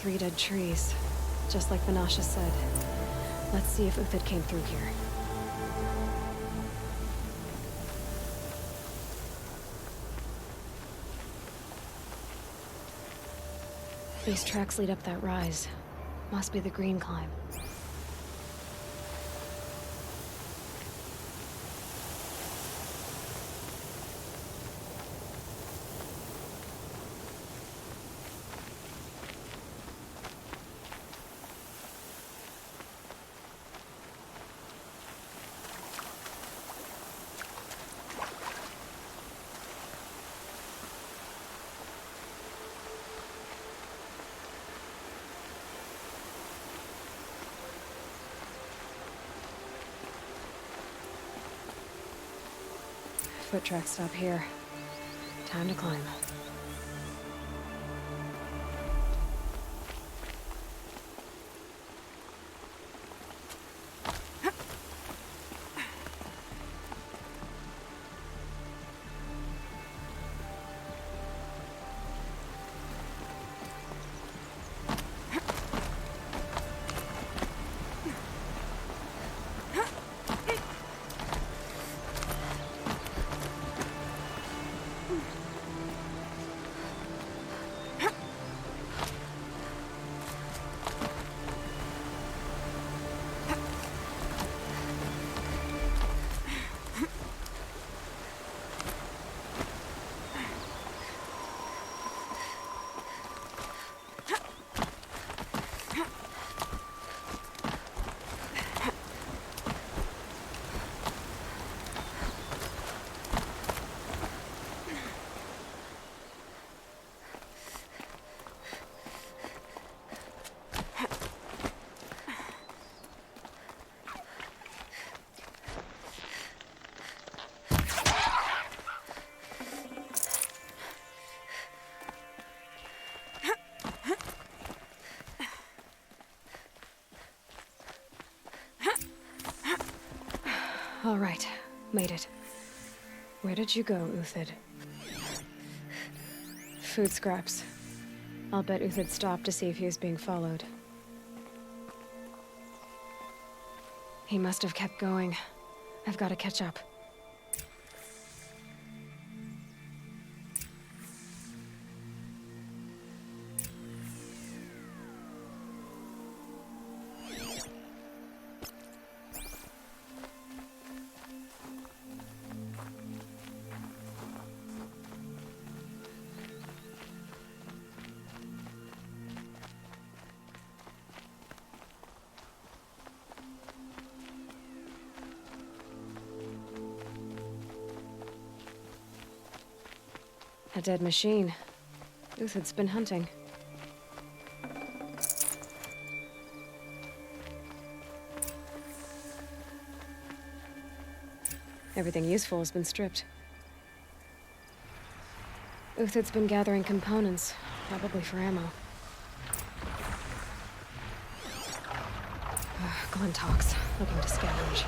3 dead trees, just like Vanasha said. Let's see if Uthid came through here. These tracks lead up that rise. Must be the green climb. Foot tracks stop here. Time to climb. All right, made it. Where did you go, Uthid? Food scraps. I'll bet Uthid stopped to see if he was being followed. He must have kept going. I've got to catch up. A dead machine. Uthid's been hunting. Everything useful has been stripped. Uthid's been gathering components, probably for ammo. Glintox, looking to scavenge.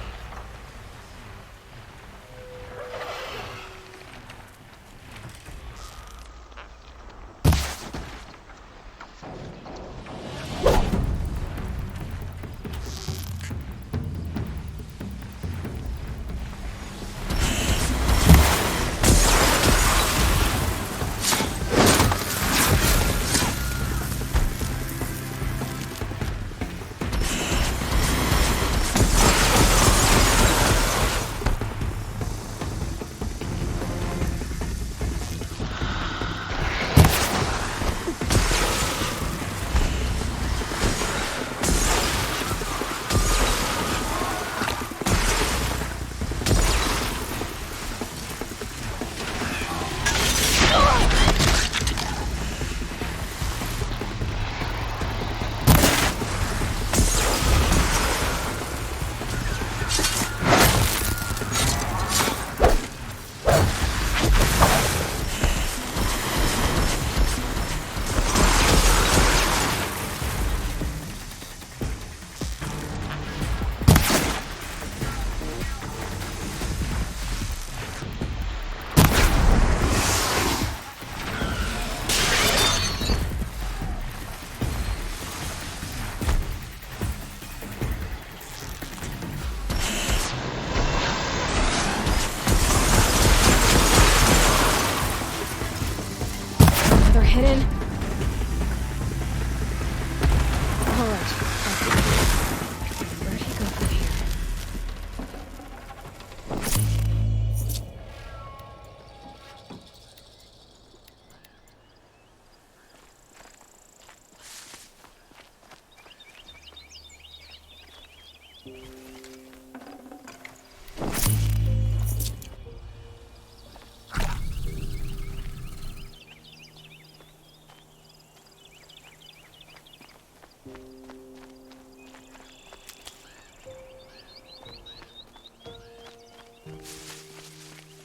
Where'd he go from here?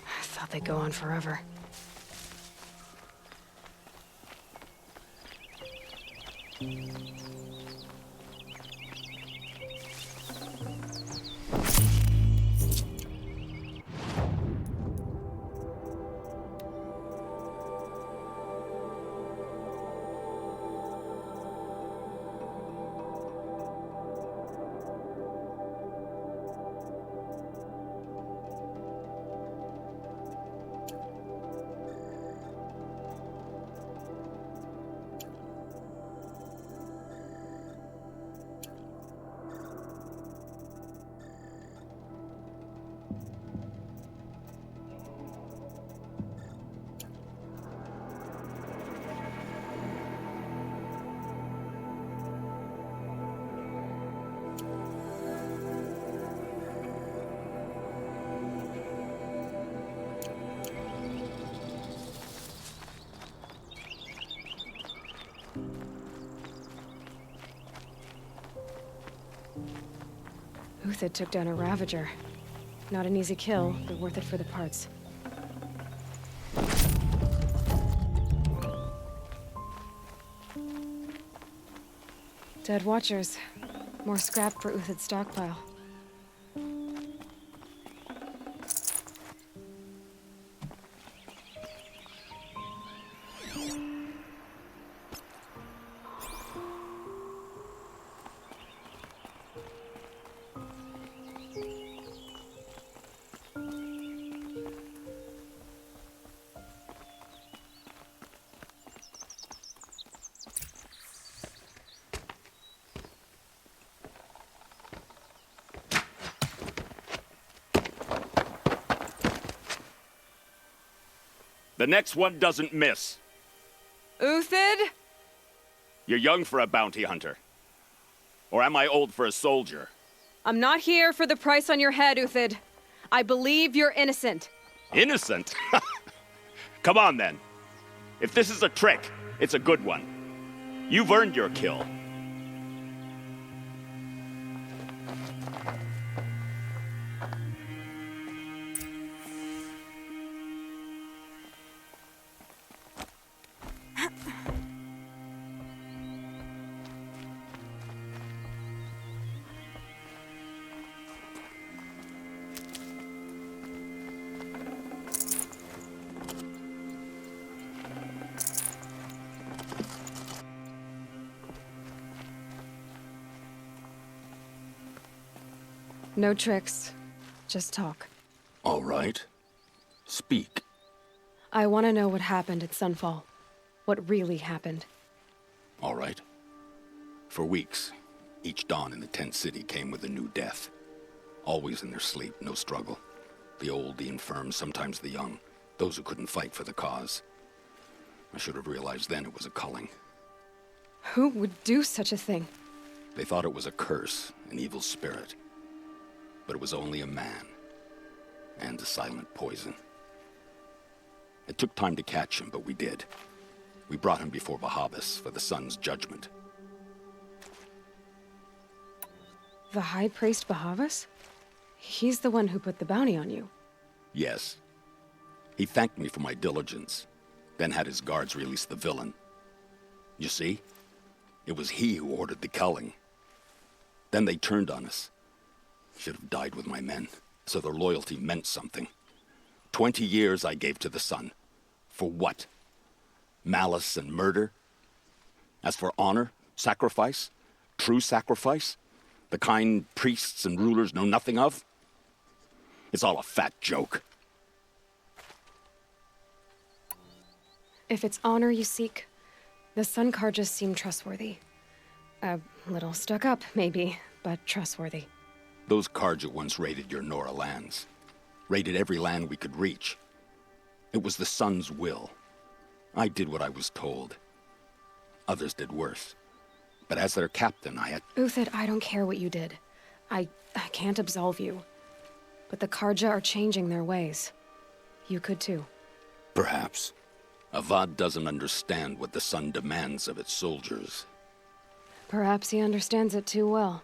I thought they'd go on forever. Uthid took down a Ravager. Not an easy kill, but worth it for the parts. Dead Watchers. More scrap for Uthid's stockpile. The next one doesn't miss. Uthid? You're young for a bounty hunter. Or am I old for a soldier? I'm not here for the price on your head, Uthid. I believe you're innocent. Innocent? Come on, then. If this is a trick, it's a good one. You've earned your kill. No tricks. Just talk. All right. Speak. I want to know what happened at Sunfall. What really happened. All right. For weeks, each dawn in the tent city came with a new death. Always in their sleep, no struggle. The old, the infirm, sometimes the young. Those who couldn't fight for the cause. I should have realized then it was a culling. Who would do such a thing? They thought it was a curse, an evil spirit. But it was only a man. And a silent poison. It took time to catch him, but we did. We brought him before Bahavas for the sun's judgment. The High Priest Bahavas? He's the one who put the bounty on you. Yes. He thanked me for my diligence, then had his guards release the villain. You see? It was he who ordered the culling. Then they turned on us. Should have died with my men, so their loyalty meant something. 20 years I gave to the sun. For what? Malice and murder? As for honor, sacrifice, true sacrifice, the kind priests and rulers know nothing of? It's all a fat joke. If it's honor you seek, the Sun Karjas seem trustworthy. A little stuck up, maybe, but trustworthy. Those Karja once raided your Nora lands. Raided every land we could reach. It was the Sun's will. I did what I was told. Others did worse. But as their captain, I had... Uthid, I don't care what you did. I can't absolve you. But the Karja are changing their ways. You could too. Perhaps. Avad doesn't understand what the Sun demands of its soldiers. Perhaps he understands it too well.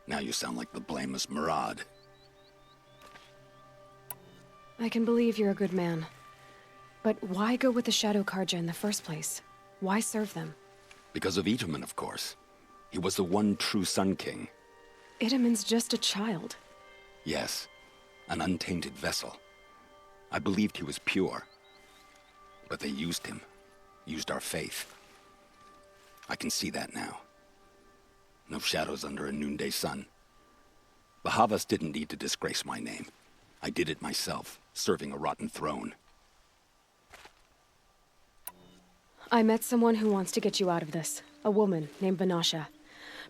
Now you sound like the blameless Murad. I can believe you're a good man. But why go with the Shadow Karja in the first place? Why serve them? Because of Itamen, of course. He was the one true Sun King. Itamen's just a child. Yes, an untainted vessel. I believed he was pure. But they used him. Used our faith. I can see that now. No shadows under a noonday sun. Bahavas didn't need to disgrace my name. I did it myself, serving a rotten throne. I met someone who wants to get you out of this. A woman named Vanasha.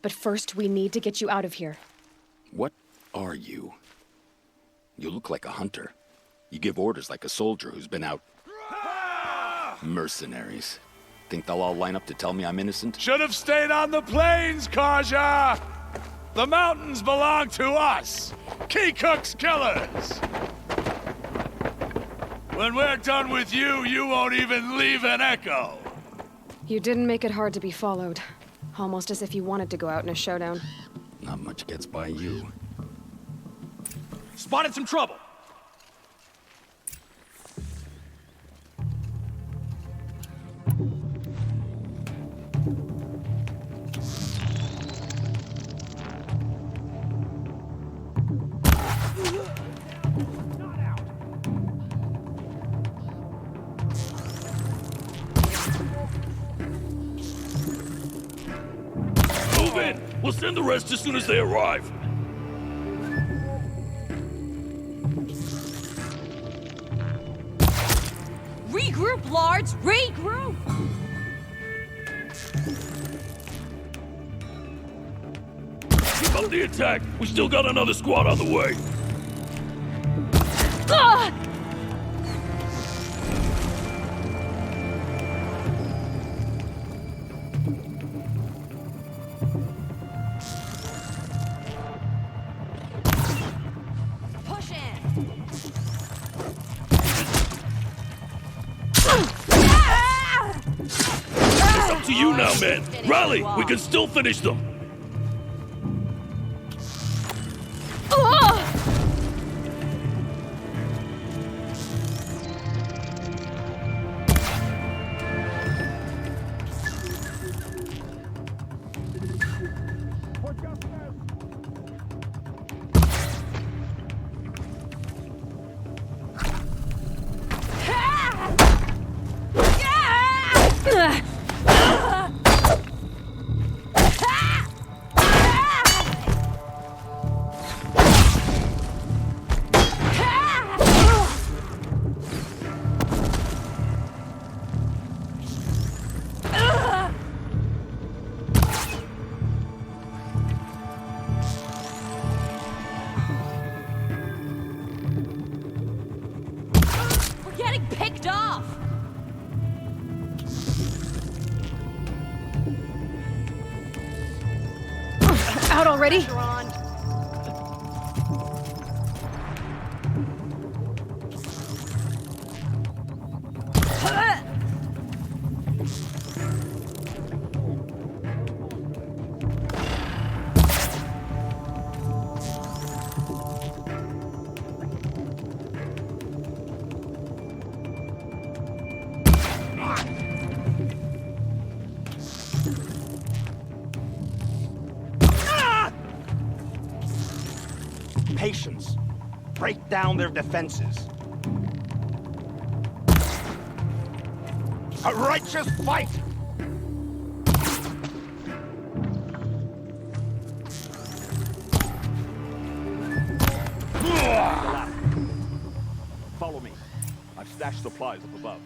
But first, we need to get you out of here. What are you? You look like a hunter. You give orders like a soldier who's been out... Mercenaries. Think they'll all line up to tell me I'm innocent? Should have stayed on the plains, Karja! The mountains belong to us! Keycook's killers! When we're done with you, you won't even leave an echo! You didn't make it hard to be followed. Almost as if you wanted to go out in a showdown. Not much gets by you. Spotted some trouble! Move in! We'll send the rest as soon as they arrive. Regroup, Lords! Regroup! Keep up the attack! We still got another squad on the way! Ah! Push in! It's up to you now, men! Rally! We can still finish them! We're getting picked off! Out already? Patience. Break down their defenses. A righteous fight! Follow me. I've stashed supplies up above.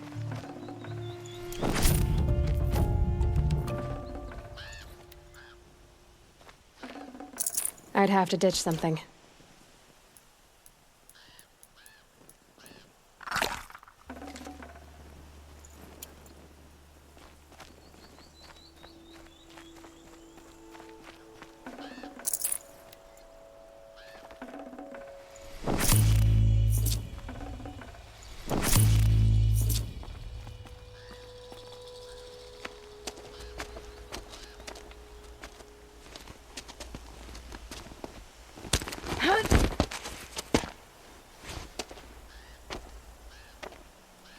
I'd have to ditch something.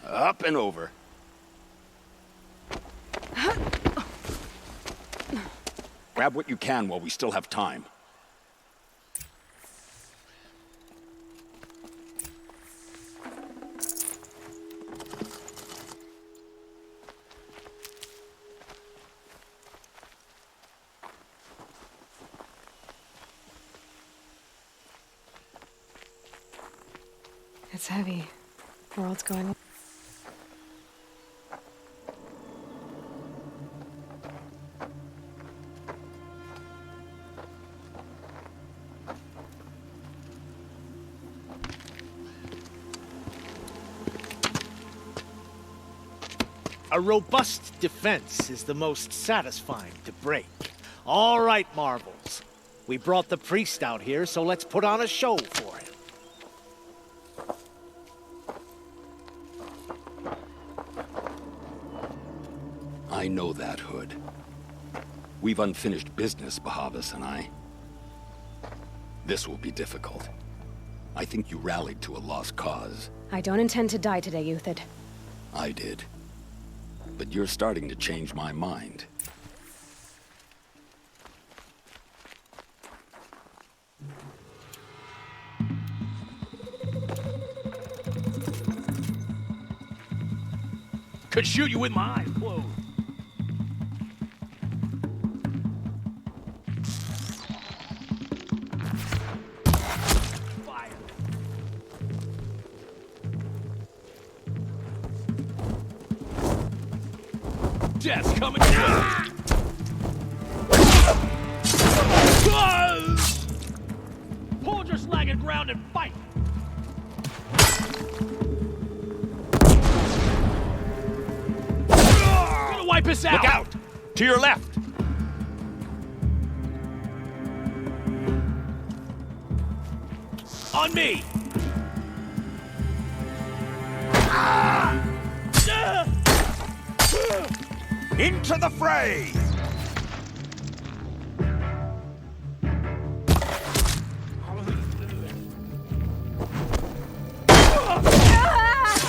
Up and over. Grab what you can while we still have time. It's heavy. The world's going on. A robust defense is the most satisfying to break. All right, Marvels. We brought the priest out here, so let's put on a show for him. I know that, Hood. We've unfinished business, Bahavas and I. This will be difficult. I think you rallied to a lost cause. I don't intend to die today, Euthyd. I did. But you're starting to change my mind. Could shoot you with my eyes closed. Fire. Death's coming down. Hold your slagging ground and fight. Gonna wipe us out. Look out! To your left! On me. Into the fray!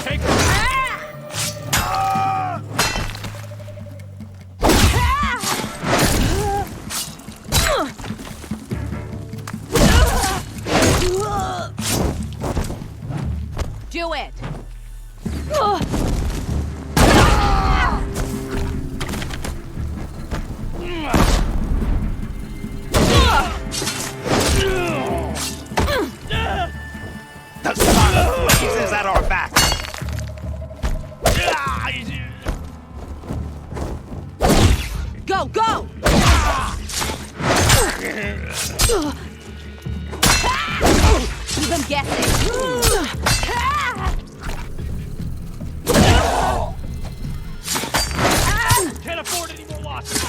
Take her. Do it! The son of Blaze is at our back! Go, go! Keep them guessing. Can't afford any more losses.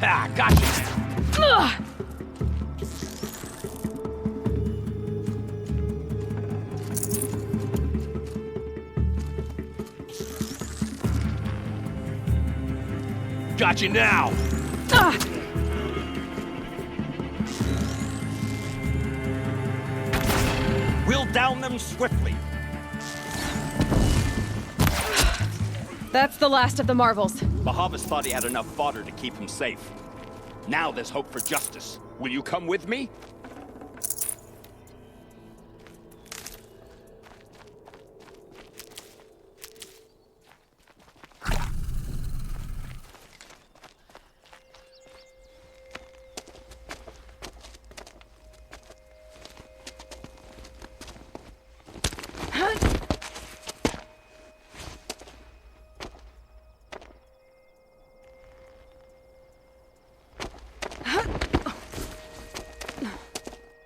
Ah, gotcha now! Got you now. We'll down them swiftly. That's the last of the Marvels. Bahavas thought he had enough fodder to keep him safe. Now there's hope for justice. Will you come with me?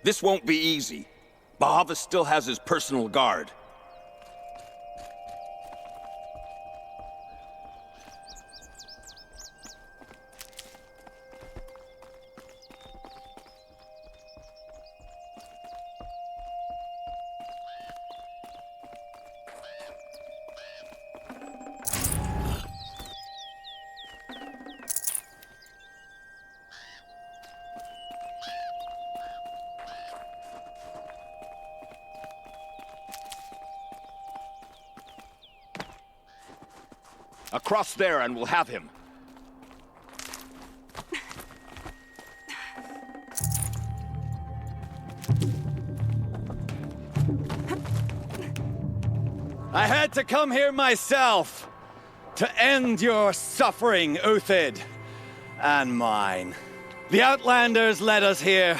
This won't be easy. Bahava still has his personal guard. Across there and we'll have him. I had to come here myself to end your suffering, Uthid, and mine. The Outlanders led us here,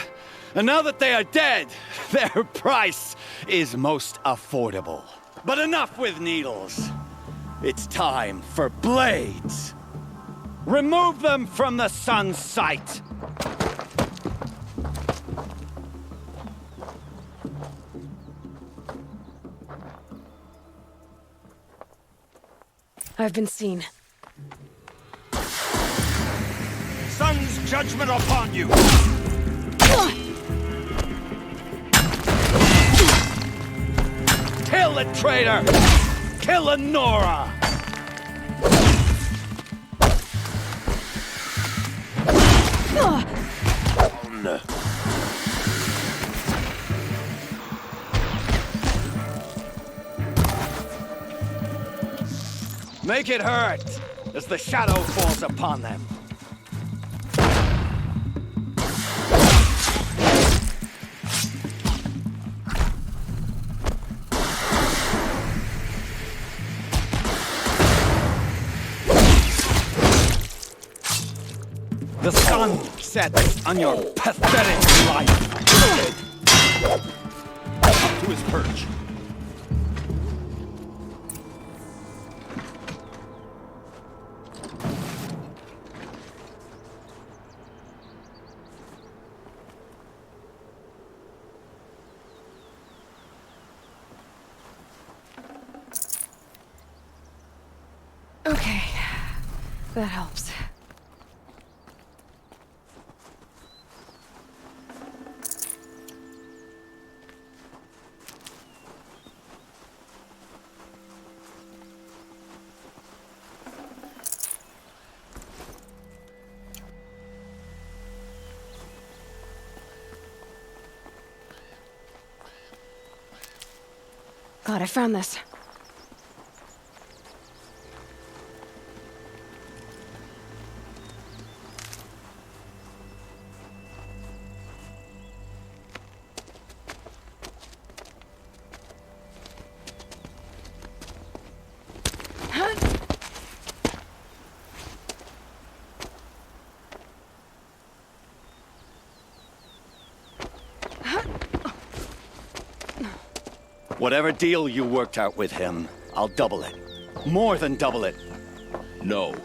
and now that they are dead, their price is most affordable. But enough with needles. It's time for blades. Remove them from the sun's sight. I've been seen. Sun's judgment upon you! Kill the traitor! Kill Nora! Make it hurt as the shadow falls upon them. The sun sets on your pathetic life. Up to his perch. Okay, that helps. God, I found this. Whatever deal you worked out with him, I'll double it. More than double it. No.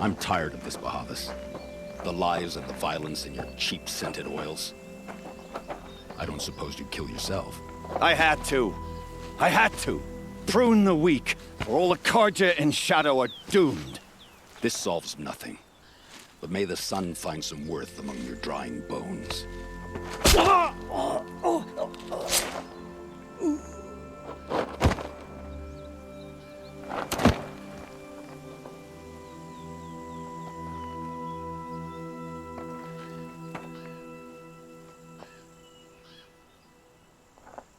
I'm tired of this, Bahavas. The lies and the violence and your cheap scented oils. I don't suppose you'd kill yourself. I had to. I had to. Prune the weak, or all the Karja in Shadow are doomed. This solves nothing. But may the sun find some worth among your drying bones.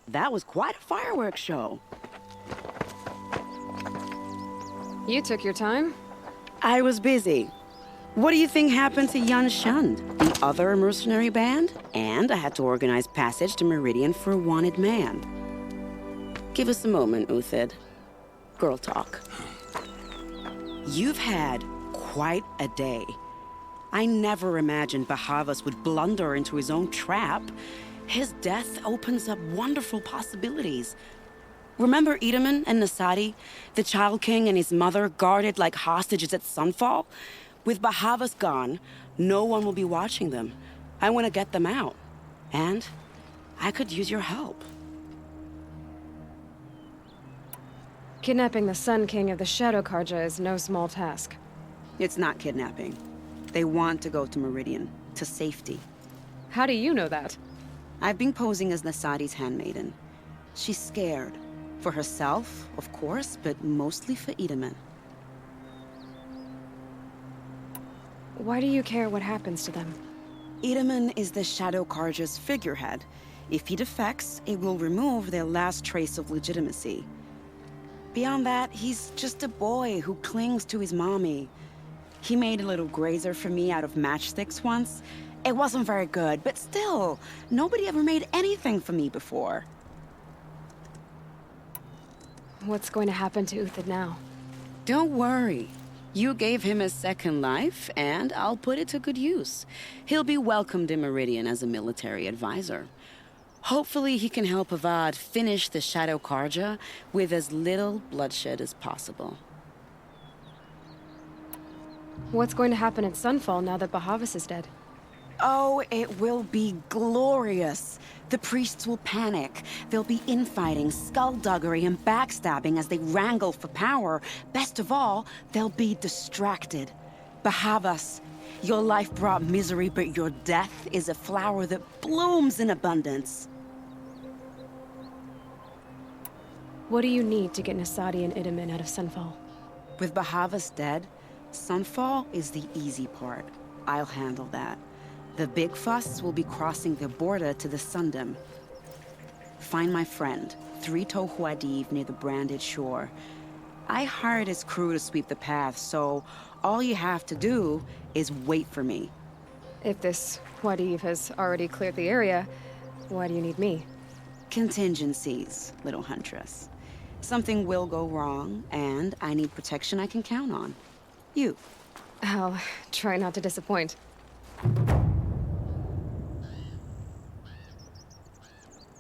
That was quite a fireworks show. You took your time? I was busy. What do you think happened to Yun Shund, the other mercenary band? And I had to organize passage to Meridian for a wanted man. Give us a moment, Uthid. Girl talk. You've had quite a day. I never imagined Bahavas would blunder into his own trap. His death opens up wonderful possibilities. Remember Edaman and Nasadi, the Child King and his mother guarded like hostages at sunfall? With Bahavas gone, no one will be watching them. I want to get them out. And I could use your help. Kidnapping the Sun King of the Shadow Karja is no small task. It's not kidnapping. They want to go to Meridian, to safety. How do you know that? I've been posing as Nasadi's handmaiden. She's scared. For herself, of course, but mostly for Itamen. Why do you care what happens to them? Itamen is the Shadow Karja's figurehead. If he defects, it will remove their last trace of legitimacy. Beyond that, he's just a boy who clings to his mommy. He made a little grazer for me out of matchsticks once. It wasn't very good, but still, nobody ever made anything for me before. What's going to happen to Uthid now? Don't worry. You gave him a second life, and I'll put it to good use. He'll be welcomed in Meridian as a military advisor. Hopefully he can help Avad finish the Shadow Karja with as little bloodshed as possible. What's going to happen at Sunfall now that Bahavas is dead? Oh, it will be glorious. The priests will panic. There'll be infighting, skullduggery, and backstabbing as they wrangle for power. Best of all, they'll be distracted. Bahavas, your life brought misery, but your death is a flower that blooms in abundance. What do you need to get Nasadi and Itamen out of Sunfall? With Bahavas dead, Sunfall is the easy part. I'll handle that. The big fuss will be crossing the border to the Sundom. Find my friend, Three-Toe Huadiv, near the branded shore. I hired his crew to sweep the path, so all you have to do is wait for me. If this Huadiv has already cleared the area, why do you need me? Contingencies, little huntress. Something will go wrong, and I need protection I can count on. You. I'll try not to disappoint.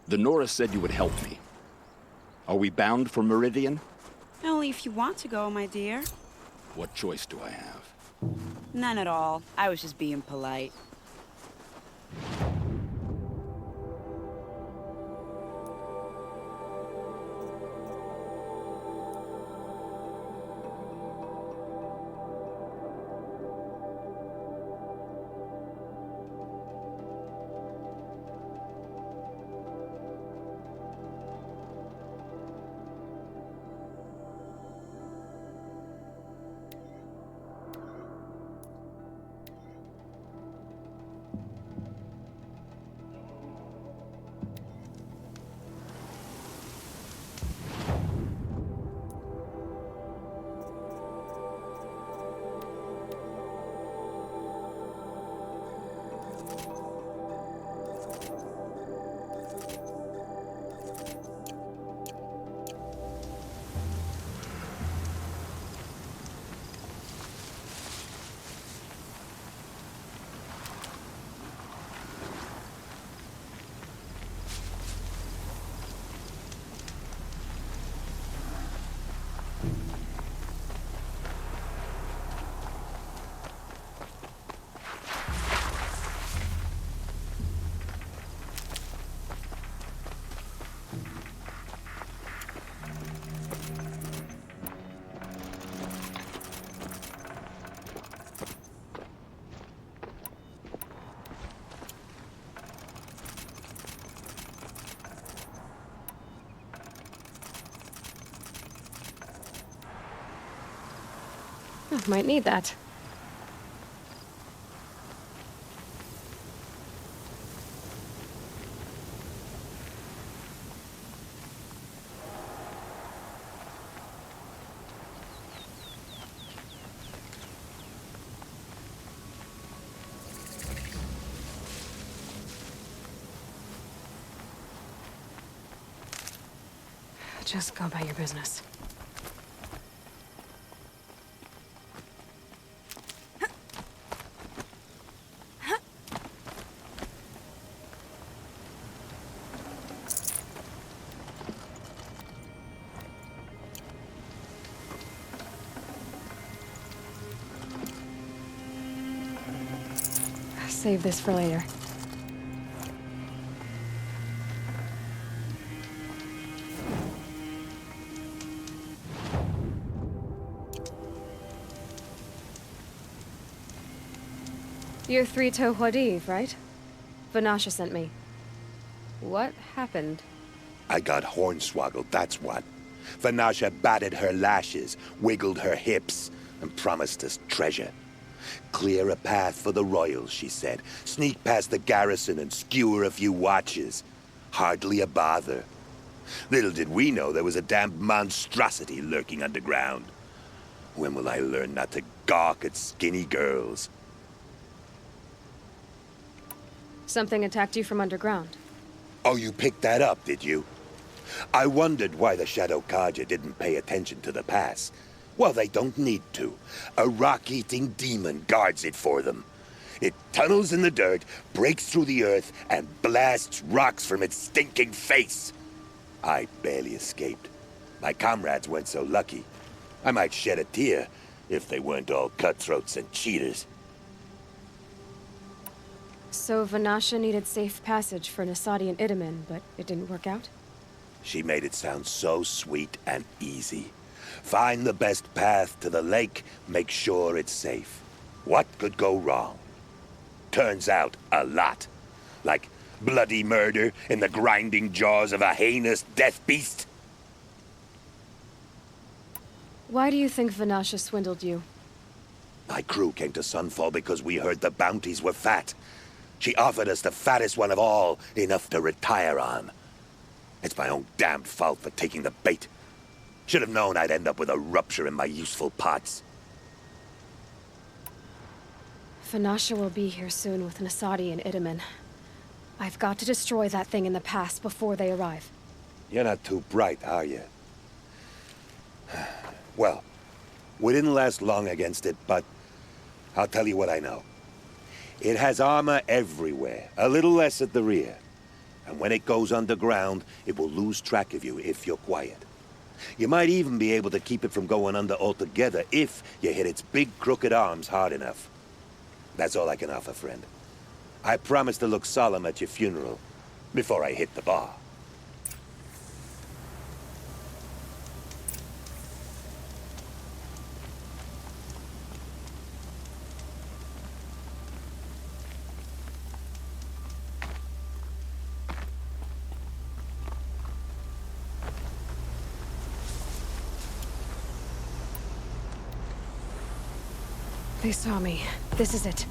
The Nora said you would help me. Are we bound for Meridian? Only if you want to go, my dear. What choice do I have? None at all. I was just being polite. Might need that. Just go about your business. Save this for later. You're Three-Toe Huadiv, right? Vanasha sent me. What happened? I got hornswoggled, that's what. Vanasha batted her lashes, wiggled her hips, and promised us treasure. Clear a path for the royals, she said. Sneak past the garrison and skewer a few watches. Hardly a bother. Little did we know there was a damned monstrosity lurking underground. When will I learn not to gawk at skinny girls? Something attacked you from underground. Oh, you picked that up, did you? I wondered why the Shadow Kaja didn't pay attention to the pass. Well, they don't need to. A rock-eating demon guards it for them. It tunnels in the dirt, breaks through the earth, and blasts rocks from its stinking face. I barely escaped. My comrades weren't so lucky. I might shed a tear if they weren't all cutthroats and cheaters. So Vanasha needed safe passage for Nasadi and Itamen, but it didn't work out? She made it sound so sweet and easy. Find the best path to the lake, make sure it's safe. What could go wrong? Turns out, a lot. Like bloody murder in the grinding jaws of a heinous death beast. Why do you think Vanasha swindled you? My crew came to Sunfall because we heard the bounties were fat. She offered us the fattest one of all, enough to retire on. It's my own damned fault for taking the bait. Should have known I'd end up with a rupture in my useful parts. Vanasha will be here soon with Nasadi and Itamen. I've got to destroy that thing in the past before they arrive. You're not too bright, are you? Well, we didn't last long against it, but I'll tell you what I know. It has armor everywhere, a little less at the rear. And when it goes underground, it will lose track of you if you're quiet. You might even be able to keep it from going under altogether if you hit its big crooked arms hard enough. That's all I can offer, friend. I promise to look solemn at your funeral before I hit the bar. They saw me. This is it.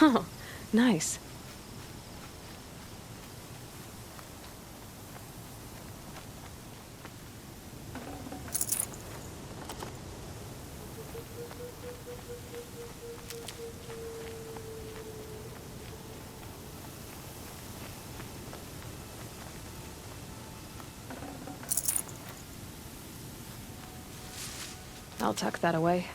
Oh, nice. I'll tuck that away.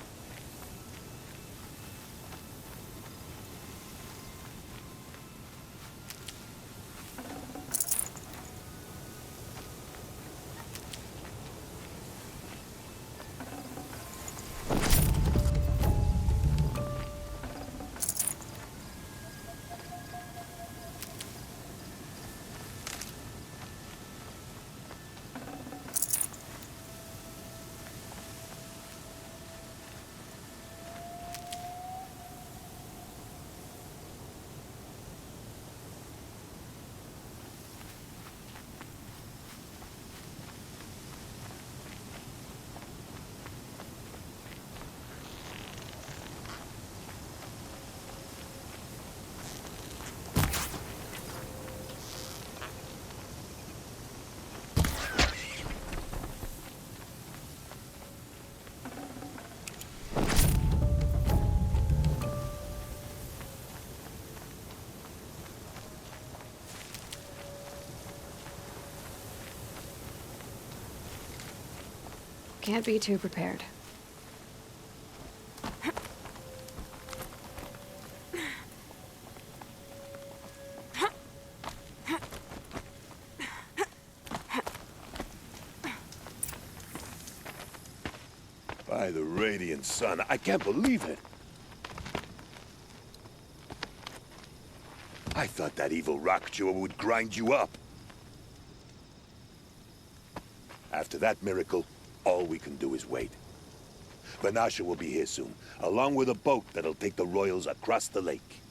Can't be too prepared. By the radiant sun, I can't believe it. I thought that evil rock chewer would grind you up. After that miracle, all we can do is wait. Vanasha will be here soon, along with a boat that'll take the royals across the lake.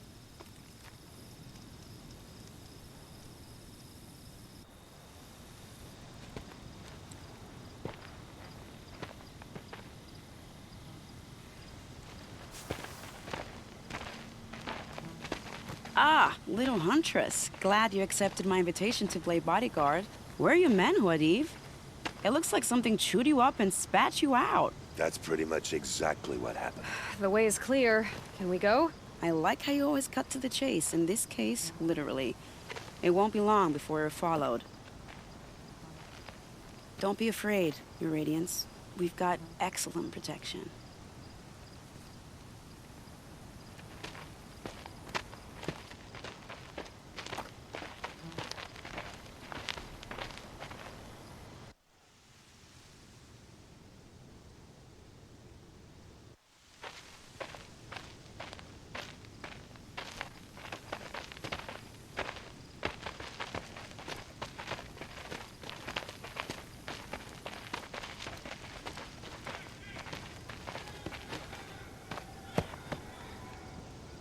Ah, little huntress. Glad you accepted my invitation to play bodyguard. Where are your men, Huadiv? It looks like something chewed you up and spat you out. That's pretty much exactly what happened. The way is clear. Can we go? I like how you always cut to the chase. In this case, literally. It won't be long before you're followed. Don't be afraid, Your Radiance. We've got excellent protection.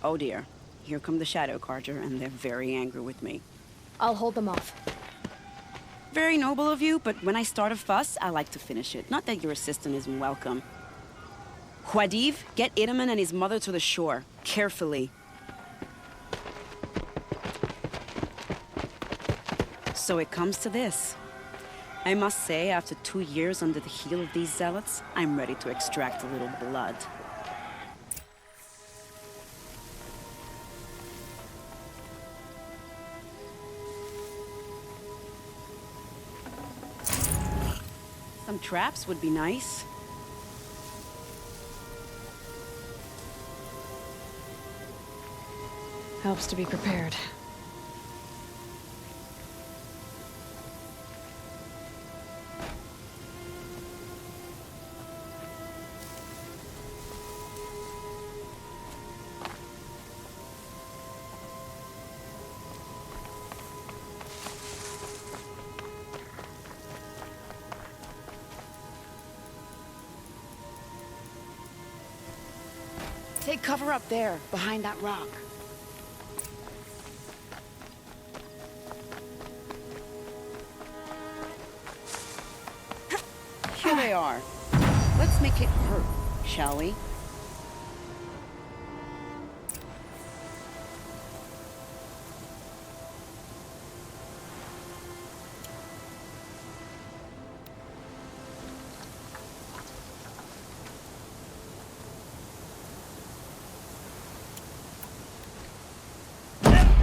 Oh dear. Here come the Shadow Carter, and they're very angry with me. I'll hold them off. Very noble of you, but when I start a fuss, I like to finish it. Not that your assistant isn't welcome. Huadiv, get Idaman and his mother to the shore. Carefully. So it comes to this. I must say, after 2 years under the heel of these zealots, I'm ready to extract a little blood. Some traps would be nice. Helps to be prepared. Take cover up there, behind that rock. Here they are. Let's make it hurt, shall we?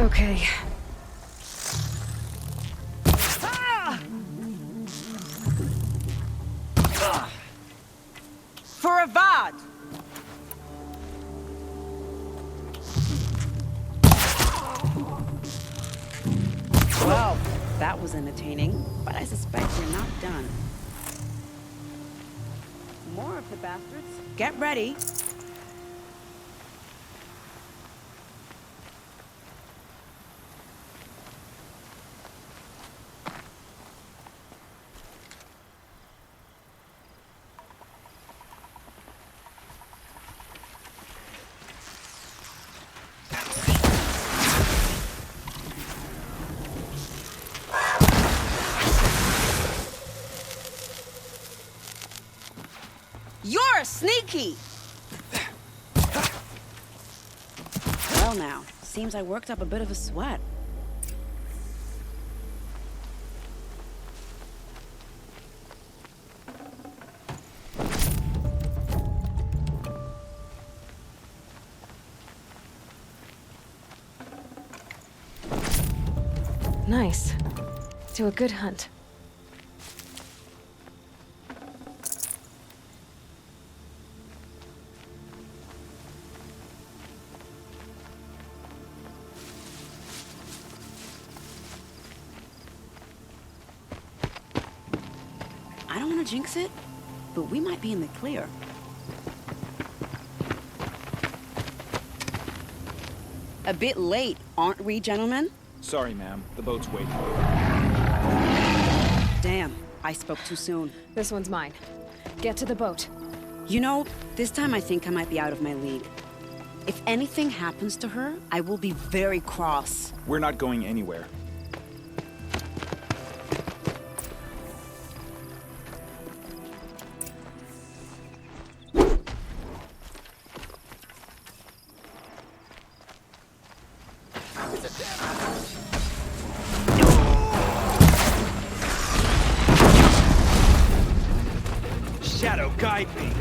Okay. For Avad! Well, that was entertaining, but I suspect we're not done. More of the bastards. Get ready. You're sneaky! Well now, seems I worked up a bit of a sweat. Nice. Do a good hunt. I don't want to jinx it, but we might be in the clear. A bit late, aren't we, gentlemen? Sorry, ma'am. The boat's waiting. Damn, I spoke too soon. This one's mine. Get to the boat. You know, this time I think I might be out of my league. If anything happens to her, I will be very cross. We're not going anywhere. Shadow, guide me.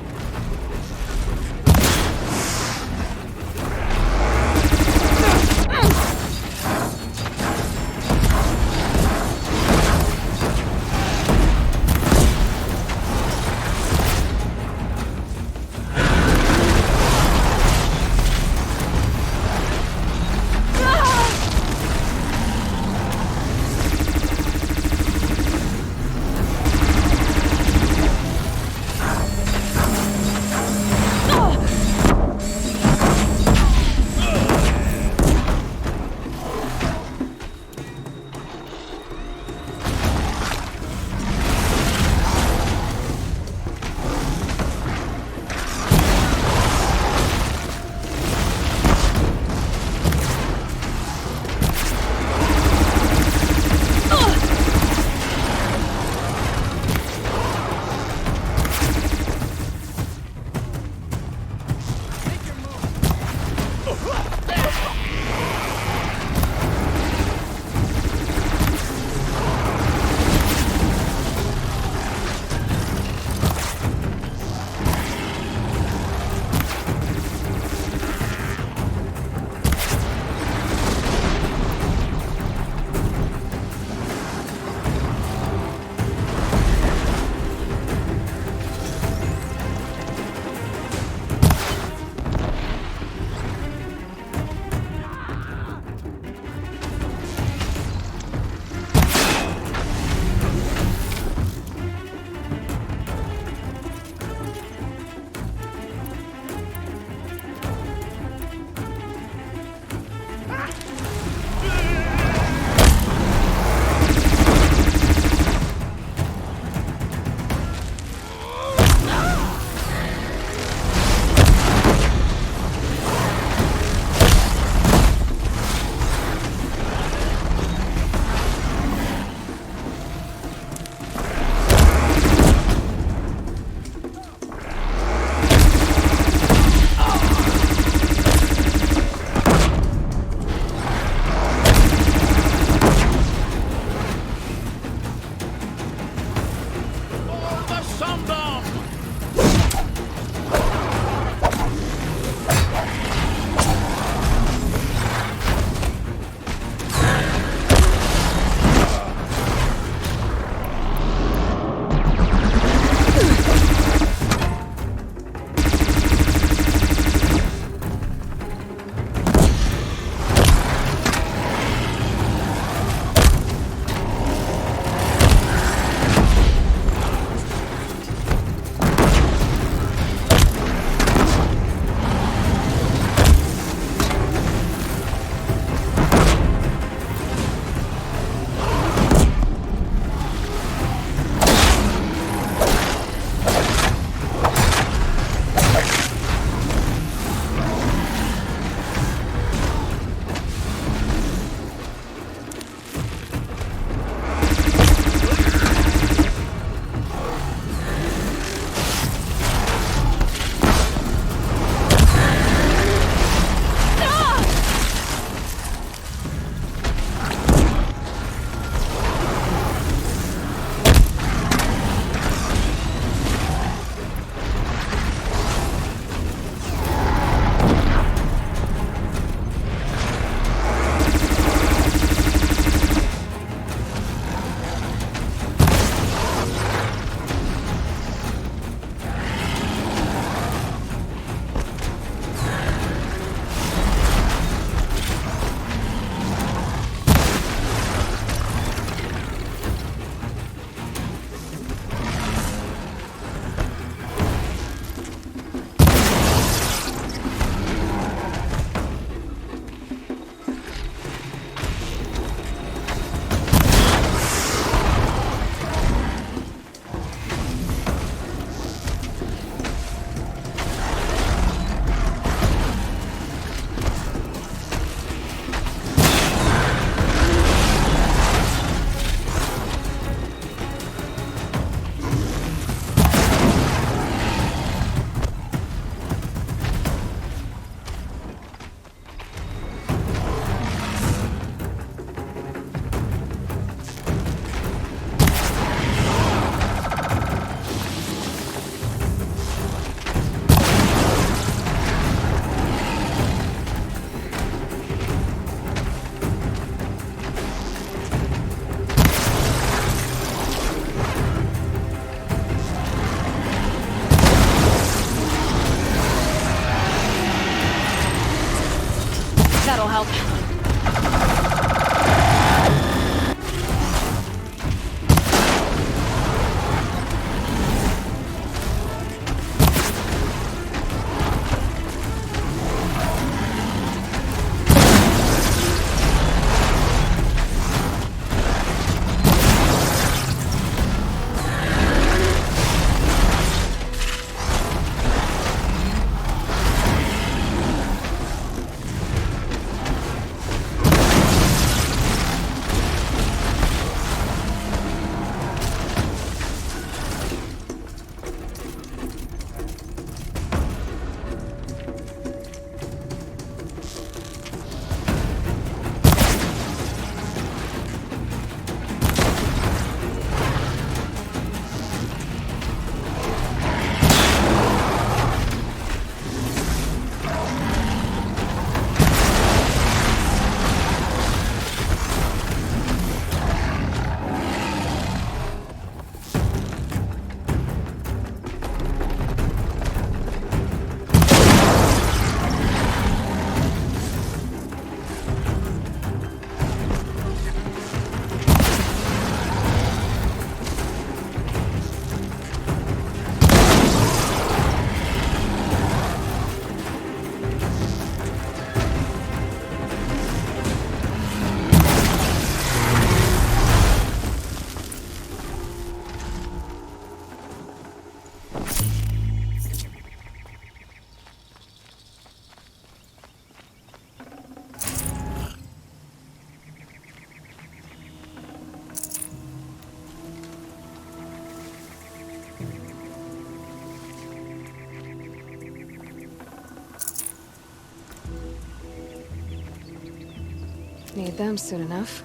need them soon enough.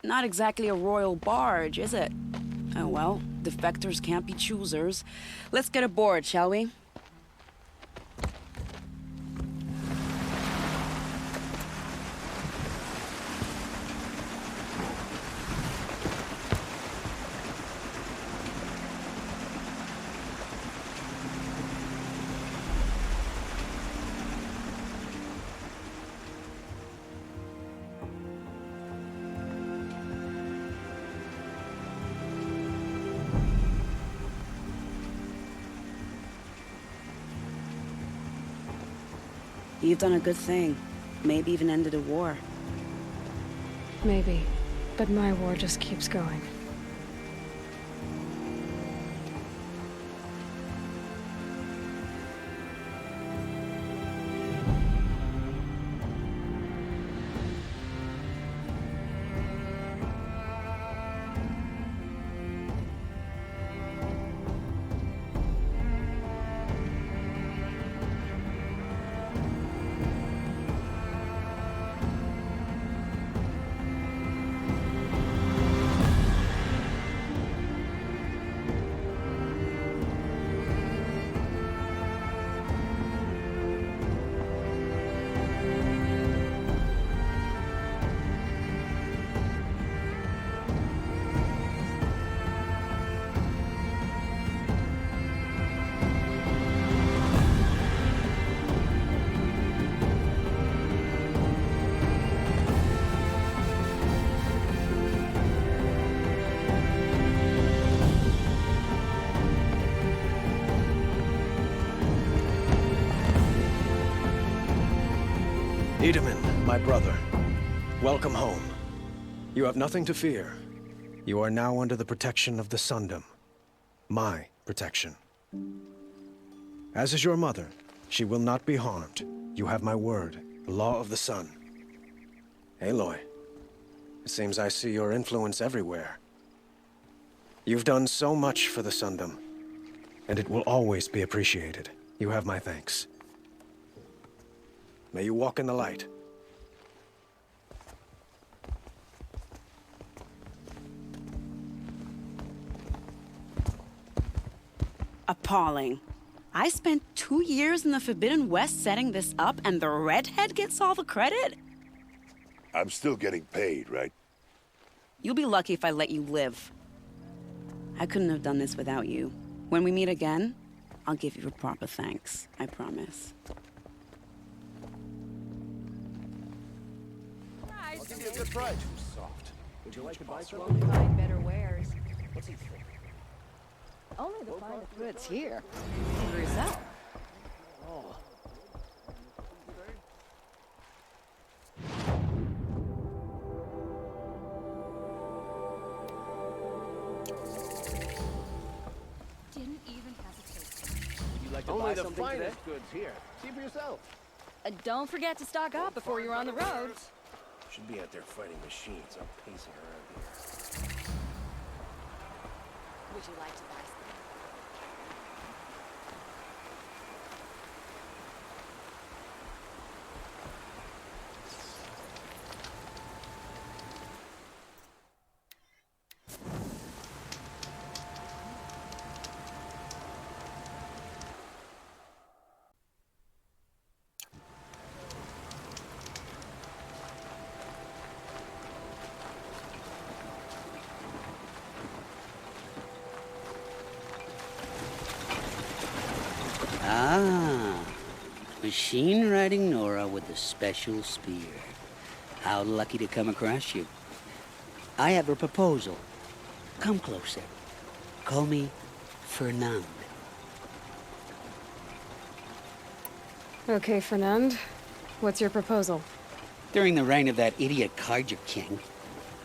Not exactly a royal barge, is it? Oh well, defectors can't be choosers. Let's get aboard, shall we? You've done a good thing. Maybe even ended a war. Maybe. But my war just keeps going. Tiedemann, my brother, welcome home. You have nothing to fear. You are now under the protection of the Sundom. My protection. As is your mother, she will not be harmed. You have my word, the law of the sun. Aloy, it seems I see your influence everywhere. You've done so much for the Sundom, and it will always be appreciated. You have my thanks. May you walk in the light. Appalling. I spent 2 years in the Forbidden West setting this up, and the redhead gets all the credit? I'm still getting paid, right? You'll be lucky if I let you live. I couldn't have done this without you. When we meet again, I'll give you a proper thanks. I promise. I'll give you a good price. Too soft. Would you like to buy something? Slowly find better wares. What's he think? Only the finest goods here. For yourself. Oh. only the finest goods here. See for yourself. Don't forget to stock up before you're on the road. Should be out there fighting machines. I'm pacing around here. Would you like to buy some? Ah, machine-riding Nora with a special spear. How lucky to come across you. I have a proposal. Come closer. Call me Fernand. Okay, Fernand. What's your proposal? During the reign of that idiot Carja King,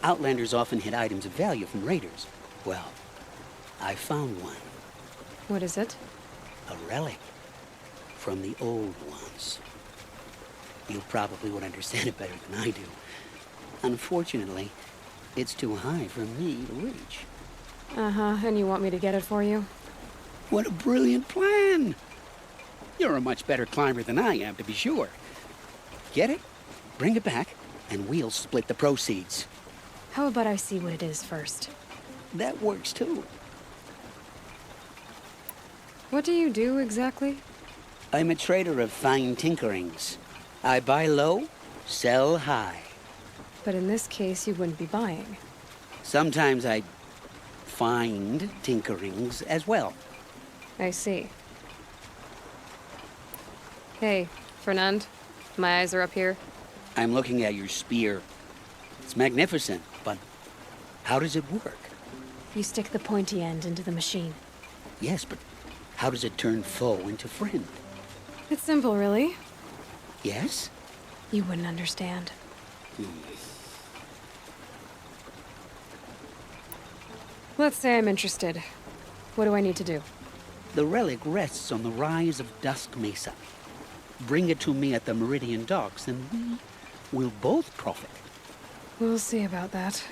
Outlanders often hid items of value from raiders. Well, I found one. What is it? A relic from the old ones. You probably would understand it better than I do. Unfortunately, it's too high for me to reach. Uh-huh, and you want me to get it for you? What a brilliant plan! You're a much better climber than I am, to be sure. Get it, bring it back, and we'll split the proceeds. How about I see what it is first? That works too. What do you do exactly? I'm a trader of fine tinkerings. I buy low, sell high. But in this case, you wouldn't be buying. Sometimes I find tinkerings as well. I see. Hey, Fernand. My eyes are up here. I'm looking at your spear. It's magnificent, but how does it work? You stick the pointy end into the machine. Yes, but how does it turn foe into friend? It's simple, really. Yes? You wouldn't understand. Let's say I'm interested. What do I need to do? The relic rests on the rise of Dusk Mesa. Bring it to me at the Meridian docks, and we will both profit. We'll see about that.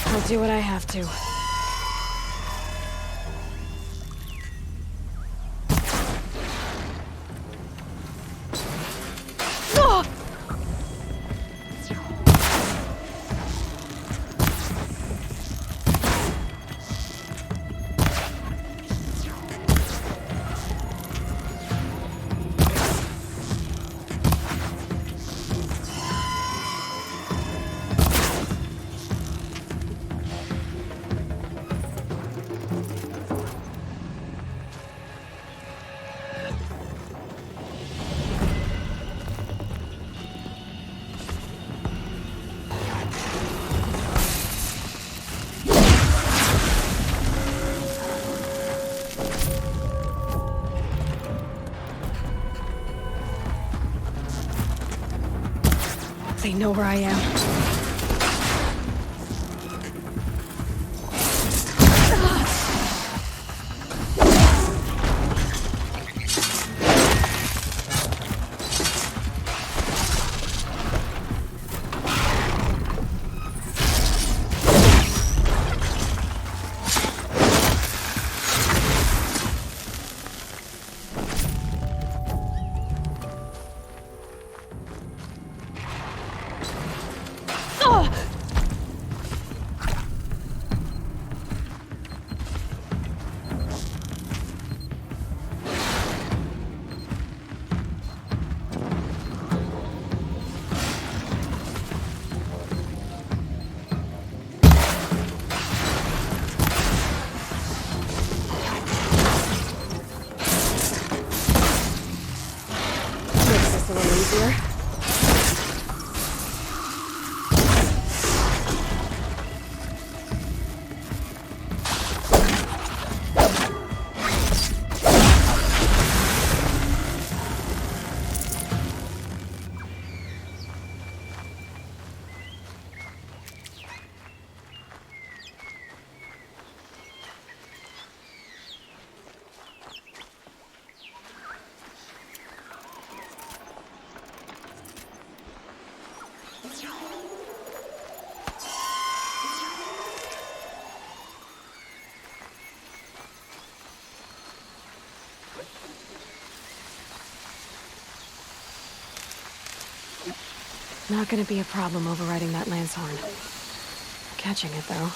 I'll do what I have to. They know where I am. Not gonna be a problem overriding that lance horn. Catching it, though.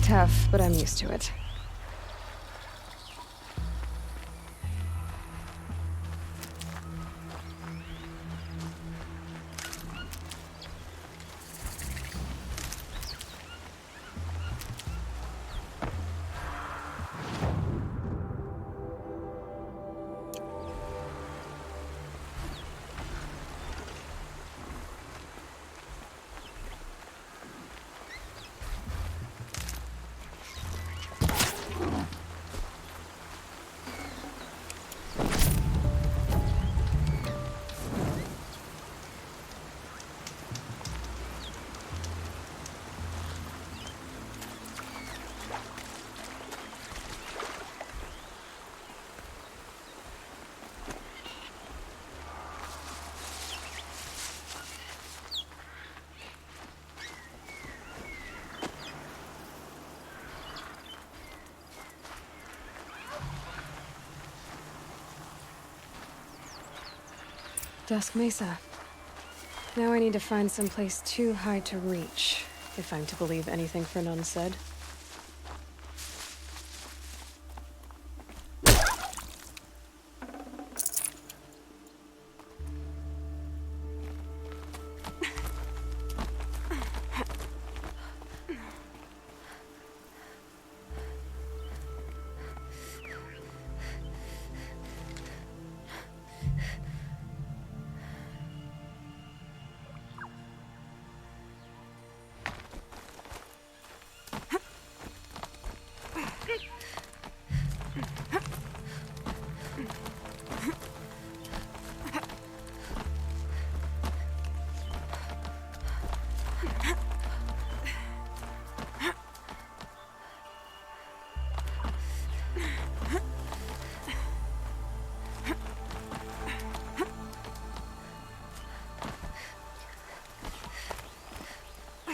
Tough, but I'm used to it. Dusk Mesa. Now I need to find someplace too high to reach, if I'm to believe anything Fernand said.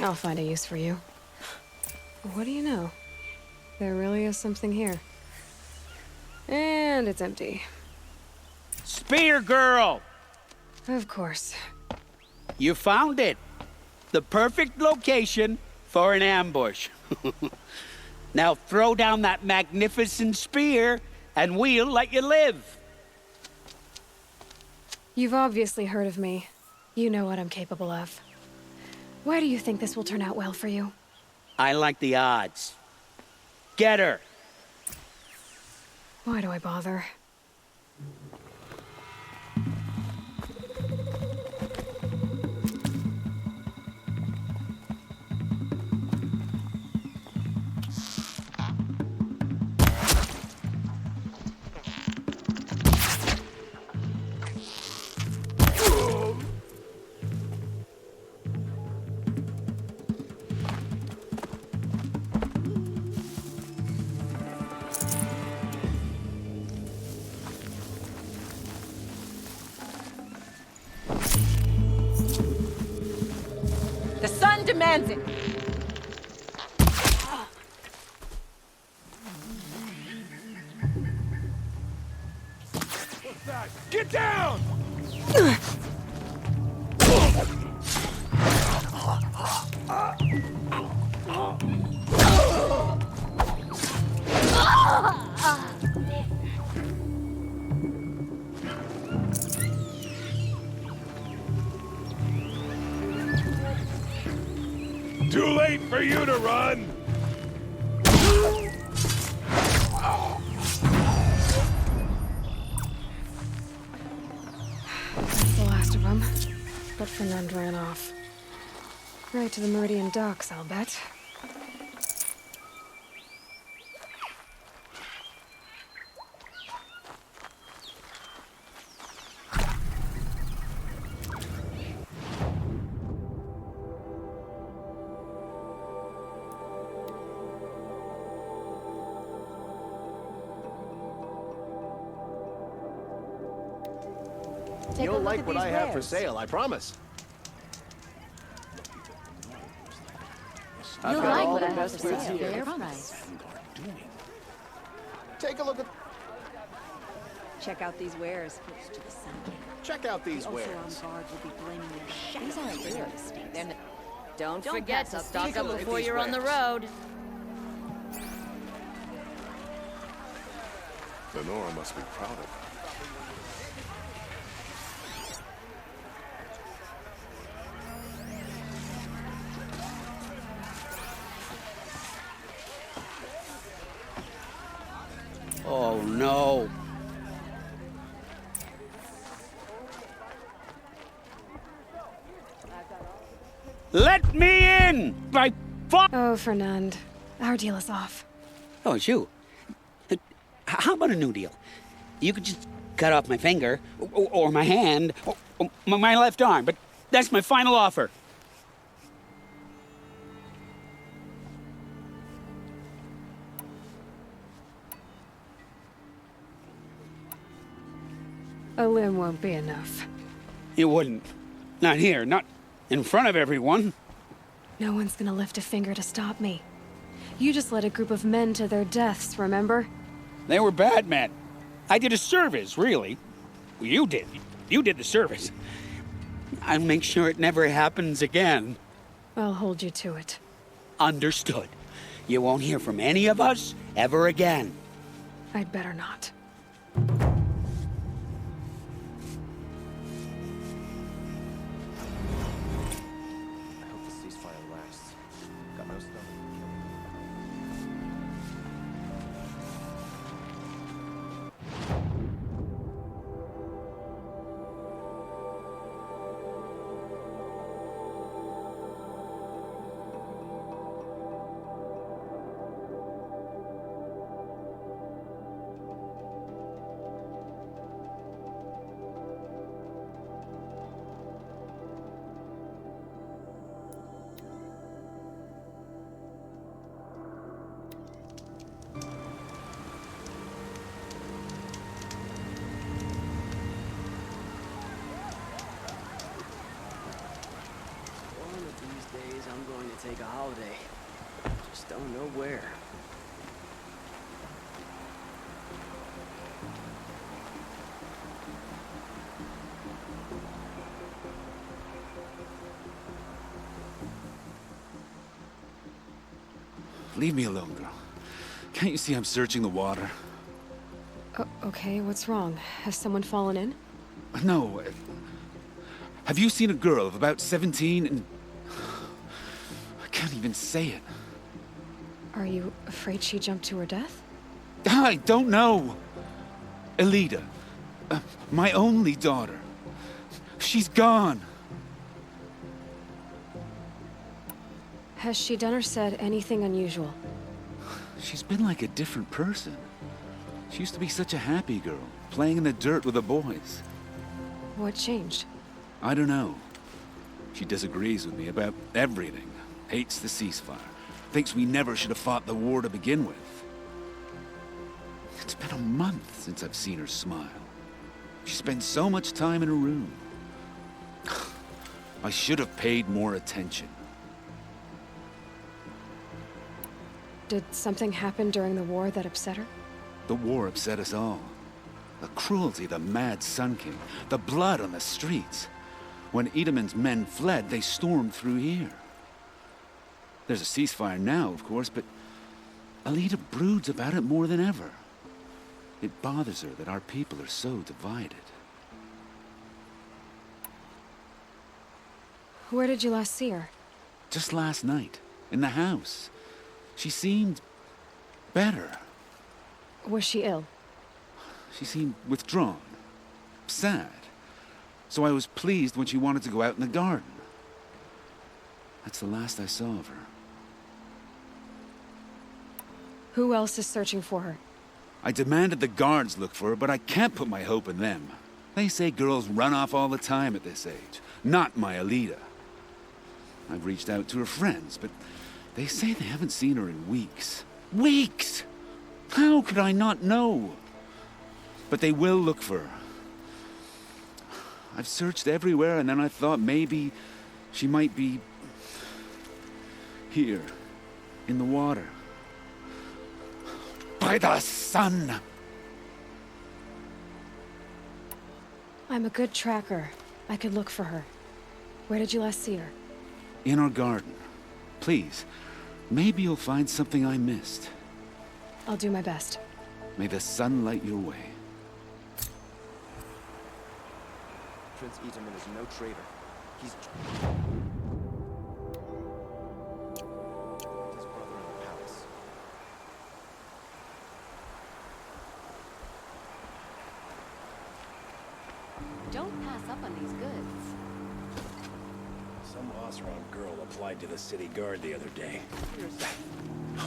I'll find a use for you. What do you know? There really is something here. And it's empty. Spear girl! Of course. You found it. The perfect location for an ambush. Now throw down that magnificent spear, and we'll let you live. You've obviously heard of me. You know what I'm capable of. Why do you think this will turn out well for you? I like the odds. Get her. Why do I bother? The sun demands it. What's that? Get down! Too late for you to run! That's the last of them. But Fernand ran off. Right to the Meridian docks, I'll bet. You'll like what I have for sale, I promise. You'll like what I have for sale. Fair price. Take a look at... Check out these wares. Check out these wares. These aren't yours. Don't forget to stock up before you're on the road. Lenora must be proud of her. Oh, no. Let me in! Oh, Fernand. Our deal is off. Oh, it's you. How about a new deal? You could just cut off my finger, or my hand, or my left arm, but that's my final offer. A limb won't be enough. You wouldn't. Not here, not in front of everyone. No one's gonna lift a finger to stop me. You just led a group of men to their deaths, remember? They were bad men. I did a service, really. Well, you did. You did the service. I'll make sure it never happens again. I'll hold you to it. Understood. You won't hear from any of us ever again. I'd better not. I hope the ceasefire lasts. Got no stomach. I'm going to take a holiday. Just don't know where. Leave me alone, girl. Can't you see I'm searching the water? Okay, what's wrong? Has someone fallen in? No. Have you seen a girl of about 17 and... I can't even say it. Are you afraid she jumped to her death? I don't know. Elida. My only daughter. She's gone. Has she done or said anything unusual? She's been like a different person. She used to be such a happy girl, playing in the dirt with the boys. What changed? I don't know. She disagrees with me about everything. Hates the ceasefire. Thinks we never should have fought the war to begin with. It's been a month since I've seen her smile. She spends so much time in her room. I should have paid more attention. Did something happen during the war that upset her? The war upset us all. The cruelty of the mad Sun King. The blood on the streets. When Edamon's men fled, they stormed through here. There's a ceasefire now, of course, but Elida broods about it more than ever. It bothers her that our people are so divided. Where did you last see her? Just last night, in the house. She seemed better. Was she ill? She seemed withdrawn, sad. So I was pleased when she wanted to go out in the garden. That's the last I saw of her. Who else is searching for her? I demanded the guards look for her, but I can't put my hope in them. They say girls run off all the time at this age. Not my Elida. I've reached out to her friends, but they say they haven't seen her in weeks. Weeks! How could I not know? But they will look for her. I've searched everywhere, and then I thought maybe she might be here, in the water. By the sun! I'm a good tracker. I could look for her. Where did you last see her? In our garden. Please, maybe you'll find something I missed. I'll do my best. May the sun light your way. Prince Etamon is no traitor. He's his brother in the palace. Don't pass up on these goods. Some Osron girl applied to the city guard the other day.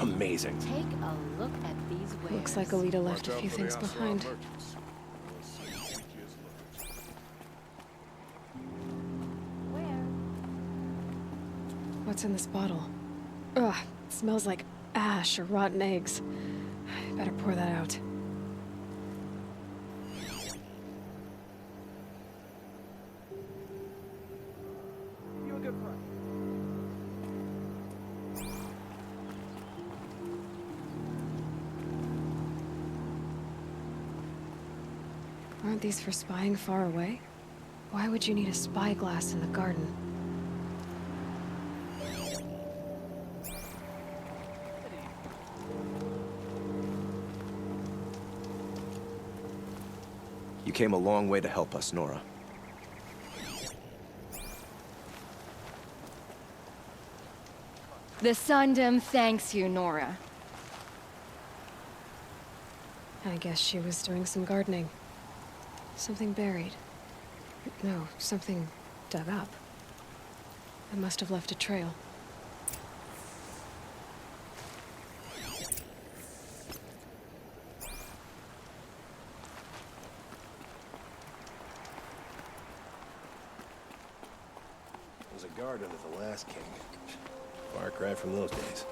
Amazing. Take a look at these wares. Looks like Elida left a few things behind. What's in this bottle? Ugh, it smells like ash or rotten eggs. I better pour that out. You a good price. Aren't these for spying far away? Why would you need a spyglass in the garden? You came a long way to help us, Nora. The Sundom thanks you, Nora. I guess she was doing some gardening. Something buried. No, something dug up. It must have left a trail. Was a guard under the last king. Far cry from those days.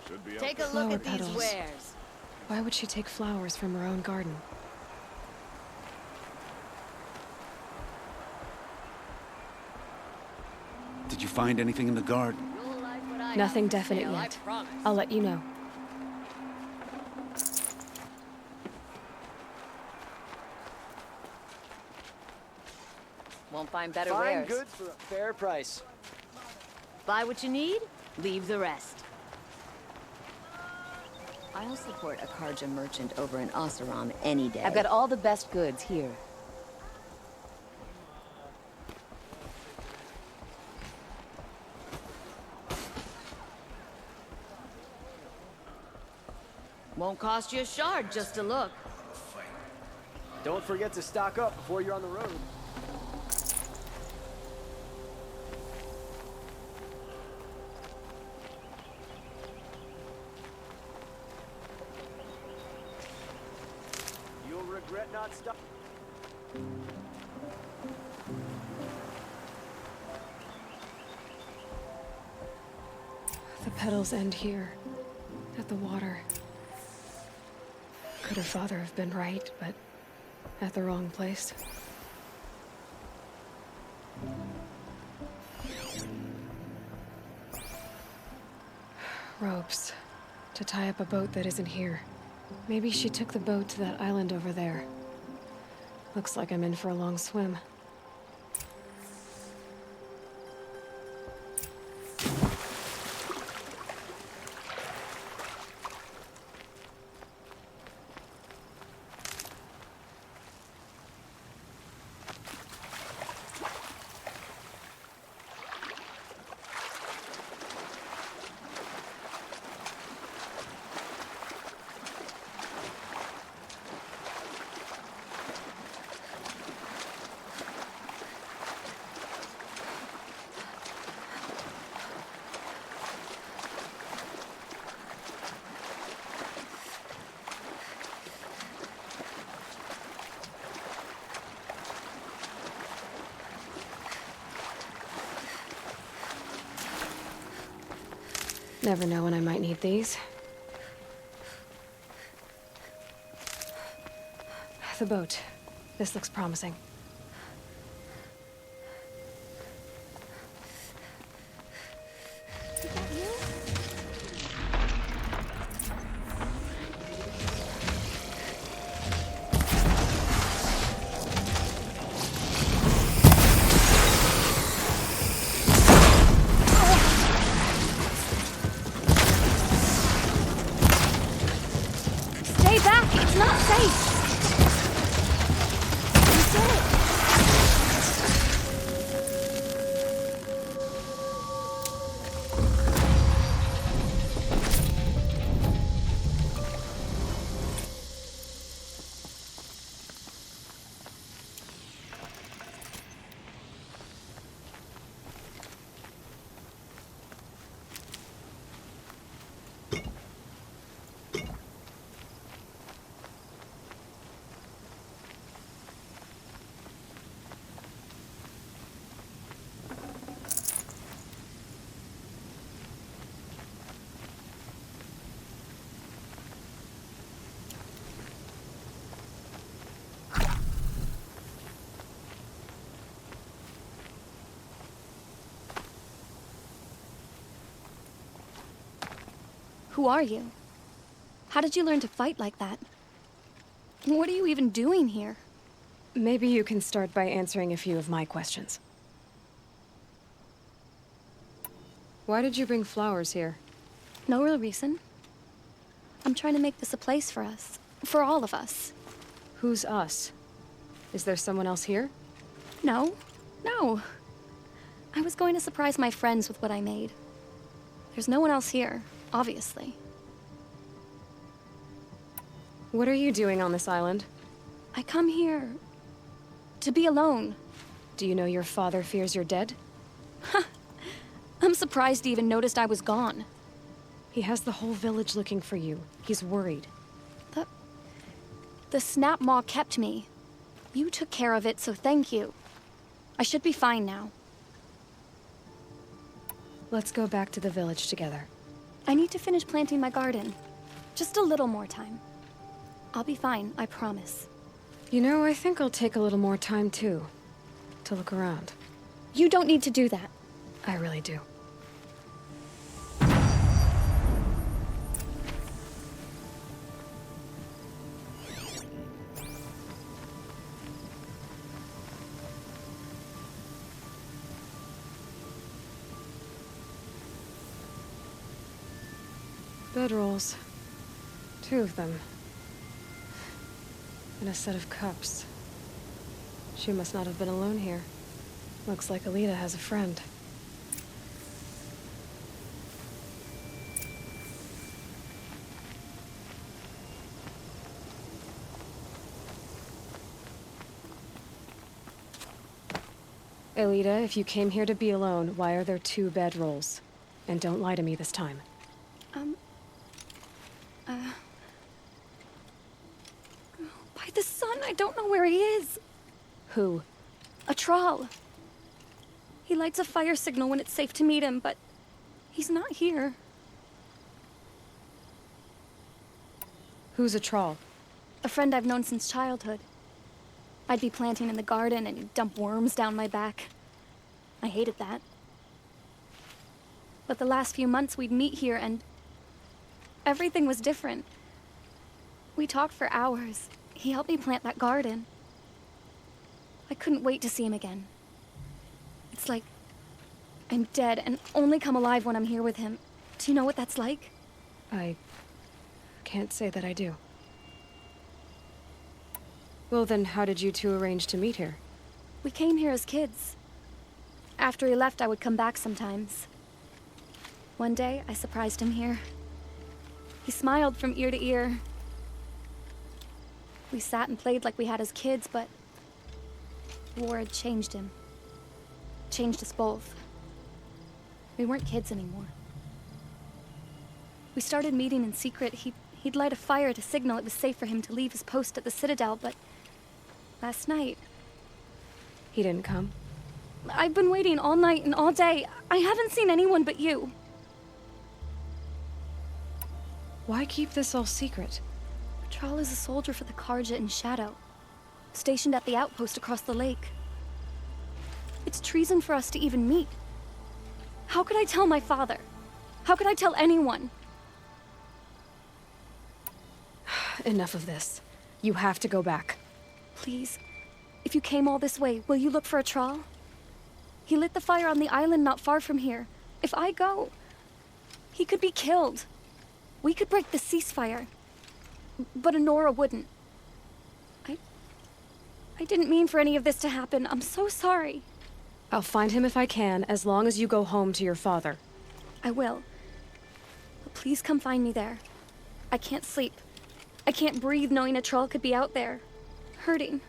Should be Take a look at these wares. Why would she take flowers from her own garden? Did you find anything in the garden? Nothing definite yet. I'll let you know. Won't find better Fine wares. goods for a fair price. Buy what you need, leave the rest. I'll support a Karja merchant over an Oseram any day. I've got all the best goods here. Won't cost you a shard just to look. Don't forget to stock up before you're on the road. You'll regret not stopping. The petals end here, at the water. Could her father have been right, but at the wrong place? Ropes. To tie up a boat that isn't here. Maybe she took the boat to that island over there. Looks like I'm in for a long swim. Never know when I might need these. The boat. This looks promising. Stay back! It's not safe! You did it! Who are you? How did you learn to fight like that? What are you even doing here? Maybe you can start by answering a few of my questions. Why did you bring flowers here? No real reason. I'm trying to make this a place for us. For all of us. Who's us? Is there someone else here? No. No. I was going to surprise my friends with what I made. There's no one else here, obviously. What are you doing on this island? I come here to be alone. Do you know your father fears you're dead? I'm surprised he even noticed I was gone. He has the whole village looking for you. He's worried. The snap maw kept me. You took care of it, so thank you. I should be fine now. Let's go back to the village together. I need to finish planting my garden. Just a little more time. I'll be fine, I promise. You know, I think I'll take a little more time, too. To look around. You don't need to do that. I really do. Bedrolls. 2 of them. And a set of cups. She must not have been alone here. Looks like Alita has a friend. Alita, if you came here to be alone, why are there 2 bedrolls? And don't lie to me this time. By the sun, I don't know where he is. Who? A troll. He lights a fire signal when it's safe to meet him, but he's not here. Who's a troll? A friend I've known since childhood. I'd be planting in the garden and he'd dump worms down my back. I hated that. But the last few months we'd meet here and everything was different. We talked for hours. He helped me plant that garden. I couldn't wait to see him again. It's like I'm dead and only come alive when I'm here with him. Do you know what that's like? I can't say that I do. Well, then how did you 2 arrange to meet here? We came here as kids. After he left, I would come back sometimes. One day, I surprised him here. He smiled from ear to ear. We sat and played like we had as kids, but war had changed him. Changed us both. We weren't kids anymore. We started meeting in secret. He'd light a fire to signal it was safe for him to leave his post at the Citadel, but last night... He didn't come? I've been waiting all night and all day. I haven't seen anyone but you. Why keep this all secret? Patrol is a soldier for the Karja in Shadow, stationed at the outpost across the lake. It's treason for us to even meet. How could I tell my father? How could I tell anyone? Enough of this. You have to go back. Please, if you came all this way, will you look for a troll? He lit the fire on the island not far from here. If I go, he could be killed. We could break the ceasefire. But Honora wouldn't. I didn't mean for any of this to happen. I'm so sorry. I'll find him if I can, as long as you go home to your father. I will. But please come find me there. I can't sleep. I can't breathe knowing a troll could be out there, hurting.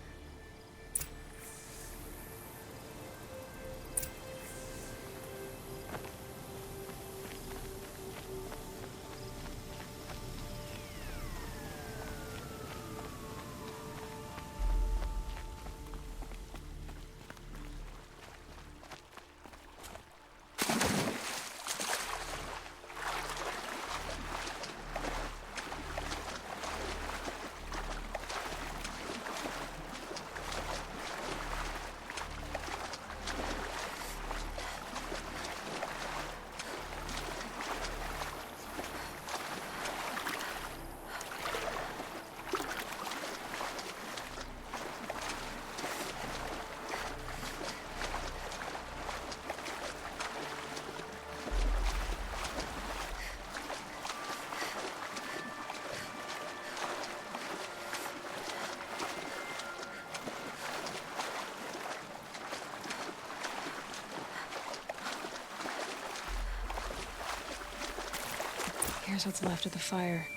Here's what's left of the fire.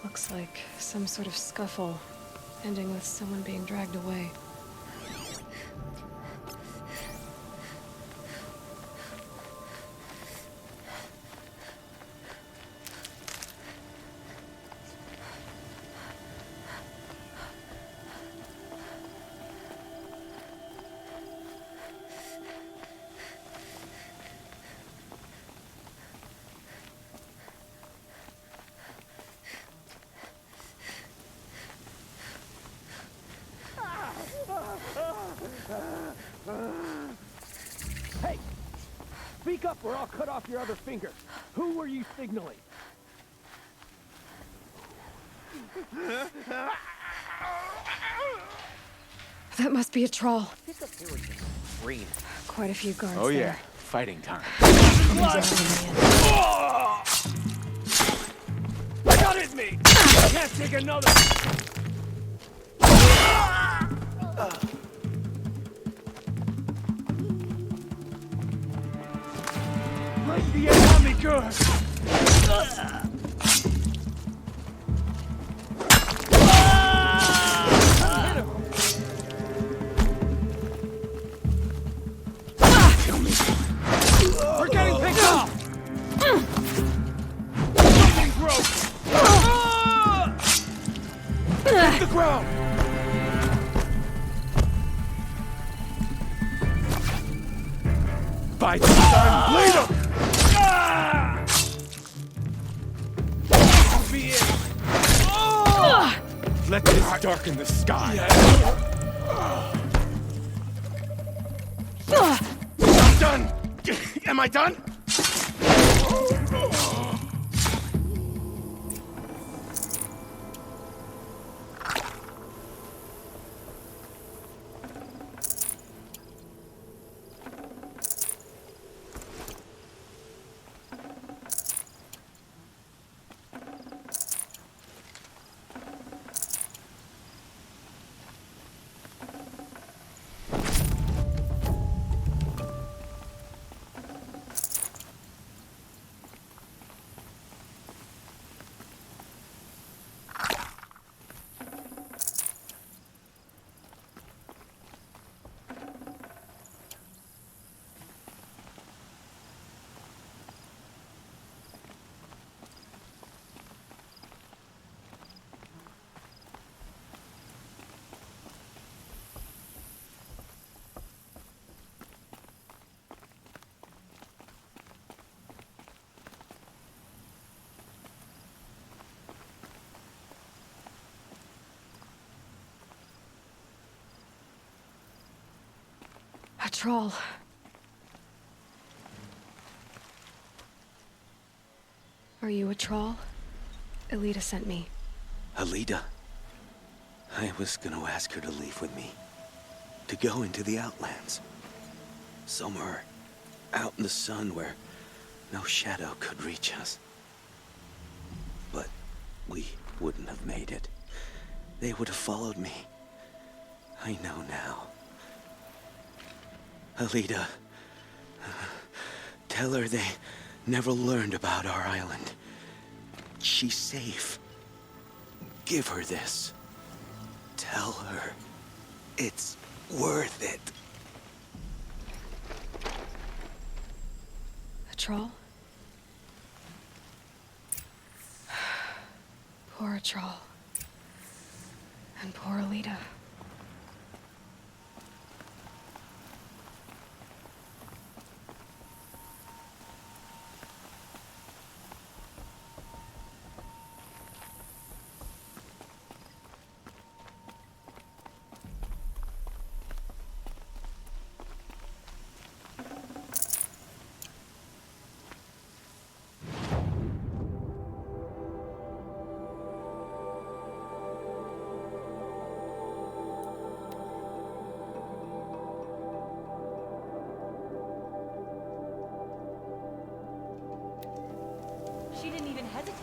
Looks like some sort of scuffle, ending with someone being dragged away. Hey! Speak up or I'll cut off your other finger. Who were you signaling? That must be a troll. Green. Quite a few guards Oh yeah, there. fighting time. I got it in me! I can't take another! Like the enemy good! We're getting picked off! Something broke! Hit the ground! Fight the sun! Bleed him! I'll be it! Let this darken the sky. I'm done! Am I done? A troll. Are you a troll? Elita sent me. Alida. I was gonna ask her to leave with me. To go into the Outlands. Somewhere out in the sun where no shadow could reach us. But we wouldn't have made it. They would have followed me. I know now. Alida, tell her they never learned about our island. She's safe. Give her this. Tell her it's worth it. A troll? Poor troll. And poor Alida. She didn't even hesitate.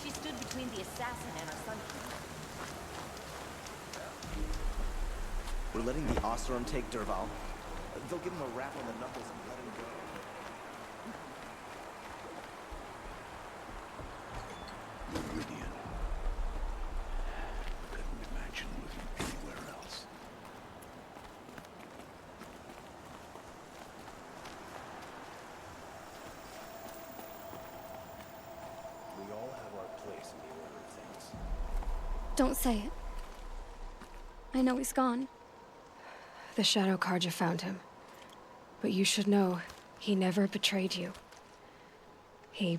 She stood between the assassin and her son. We're letting the Oseram take Derval. They'll give him a rap on the knuckles and let him go. Don't say it. I know he's gone. The Shadow Karja found him. But you should know, he never betrayed you. He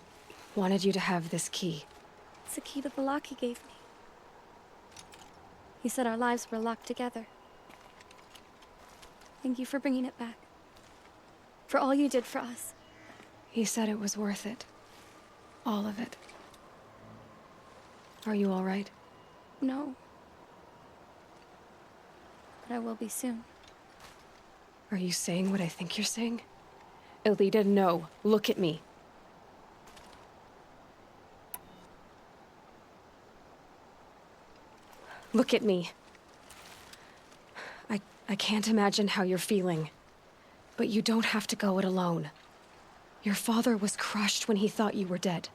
wanted you to have this key. It's the key to the lock he gave me. He said our lives were locked together. Thank you for bringing it back. For all you did for us. He said it was worth it. All of it. Are you all right? No. But I will be soon. Are you saying what I think you're saying? Elita, no. Look at me. Look at me. I can't imagine how you're feeling. But you don't have to go it alone. Your father was crushed when he thought you were dead.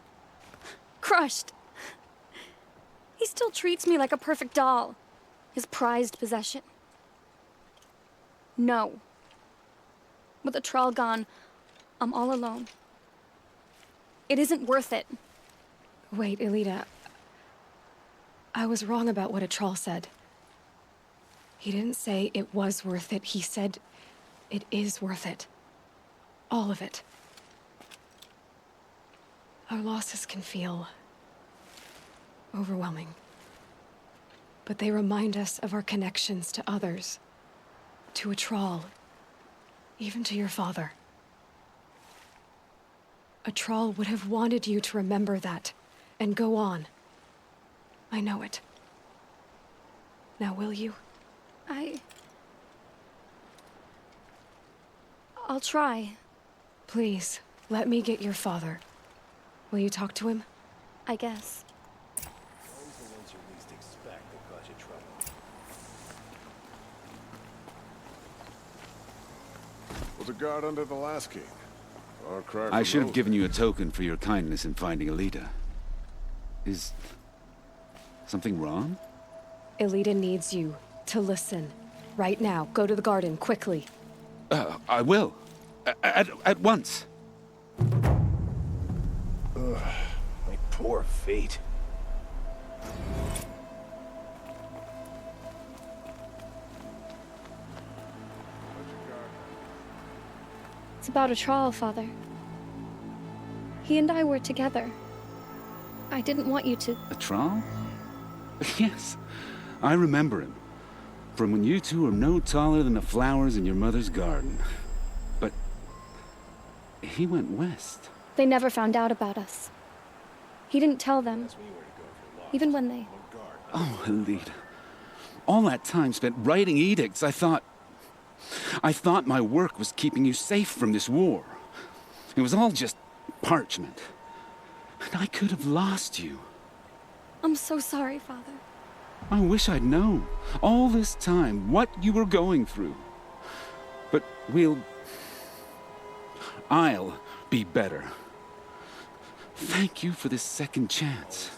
Crushed! He still treats me like a perfect doll. His prized possession. No. With the Thrall gone, I'm all alone. It isn't worth it. Wait, Elita. I was wrong about what a Thrall said. He didn't say it was worth it. He said it is worth it. All of it. Our losses can feel overwhelming. But they remind us of our connections to others, to a Thrall, even to your father. A Thrall would have wanted you to remember that and go on. I know it. Now will you? I'll try. Please, let me get your father. Will you talk to him? I guess. Always the ones you least expect that cause you trouble. Was a guard under the last king. Far cry I from should have those. given you a token for your kindness in finding Elita. Is something wrong? Elita needs you to listen. Right now. Go to the garden, quickly. I will. At once. Ugh, my poor feet. It's about a Thrall, Father. He and I were together. I didn't want you to... A Thrall? Yes, I remember him. From when you two were no taller than the flowers in your mother's garden. But he went west. They never found out about us. He didn't tell them. Even when they... Oh, Elita. All that time spent writing edicts, I thought my work was keeping you safe from this war. It was all just parchment. And I could have lost you. I'm so sorry, Father. I wish I'd known, all this time, what you were going through. But I'll be better. Thank you for this second chance.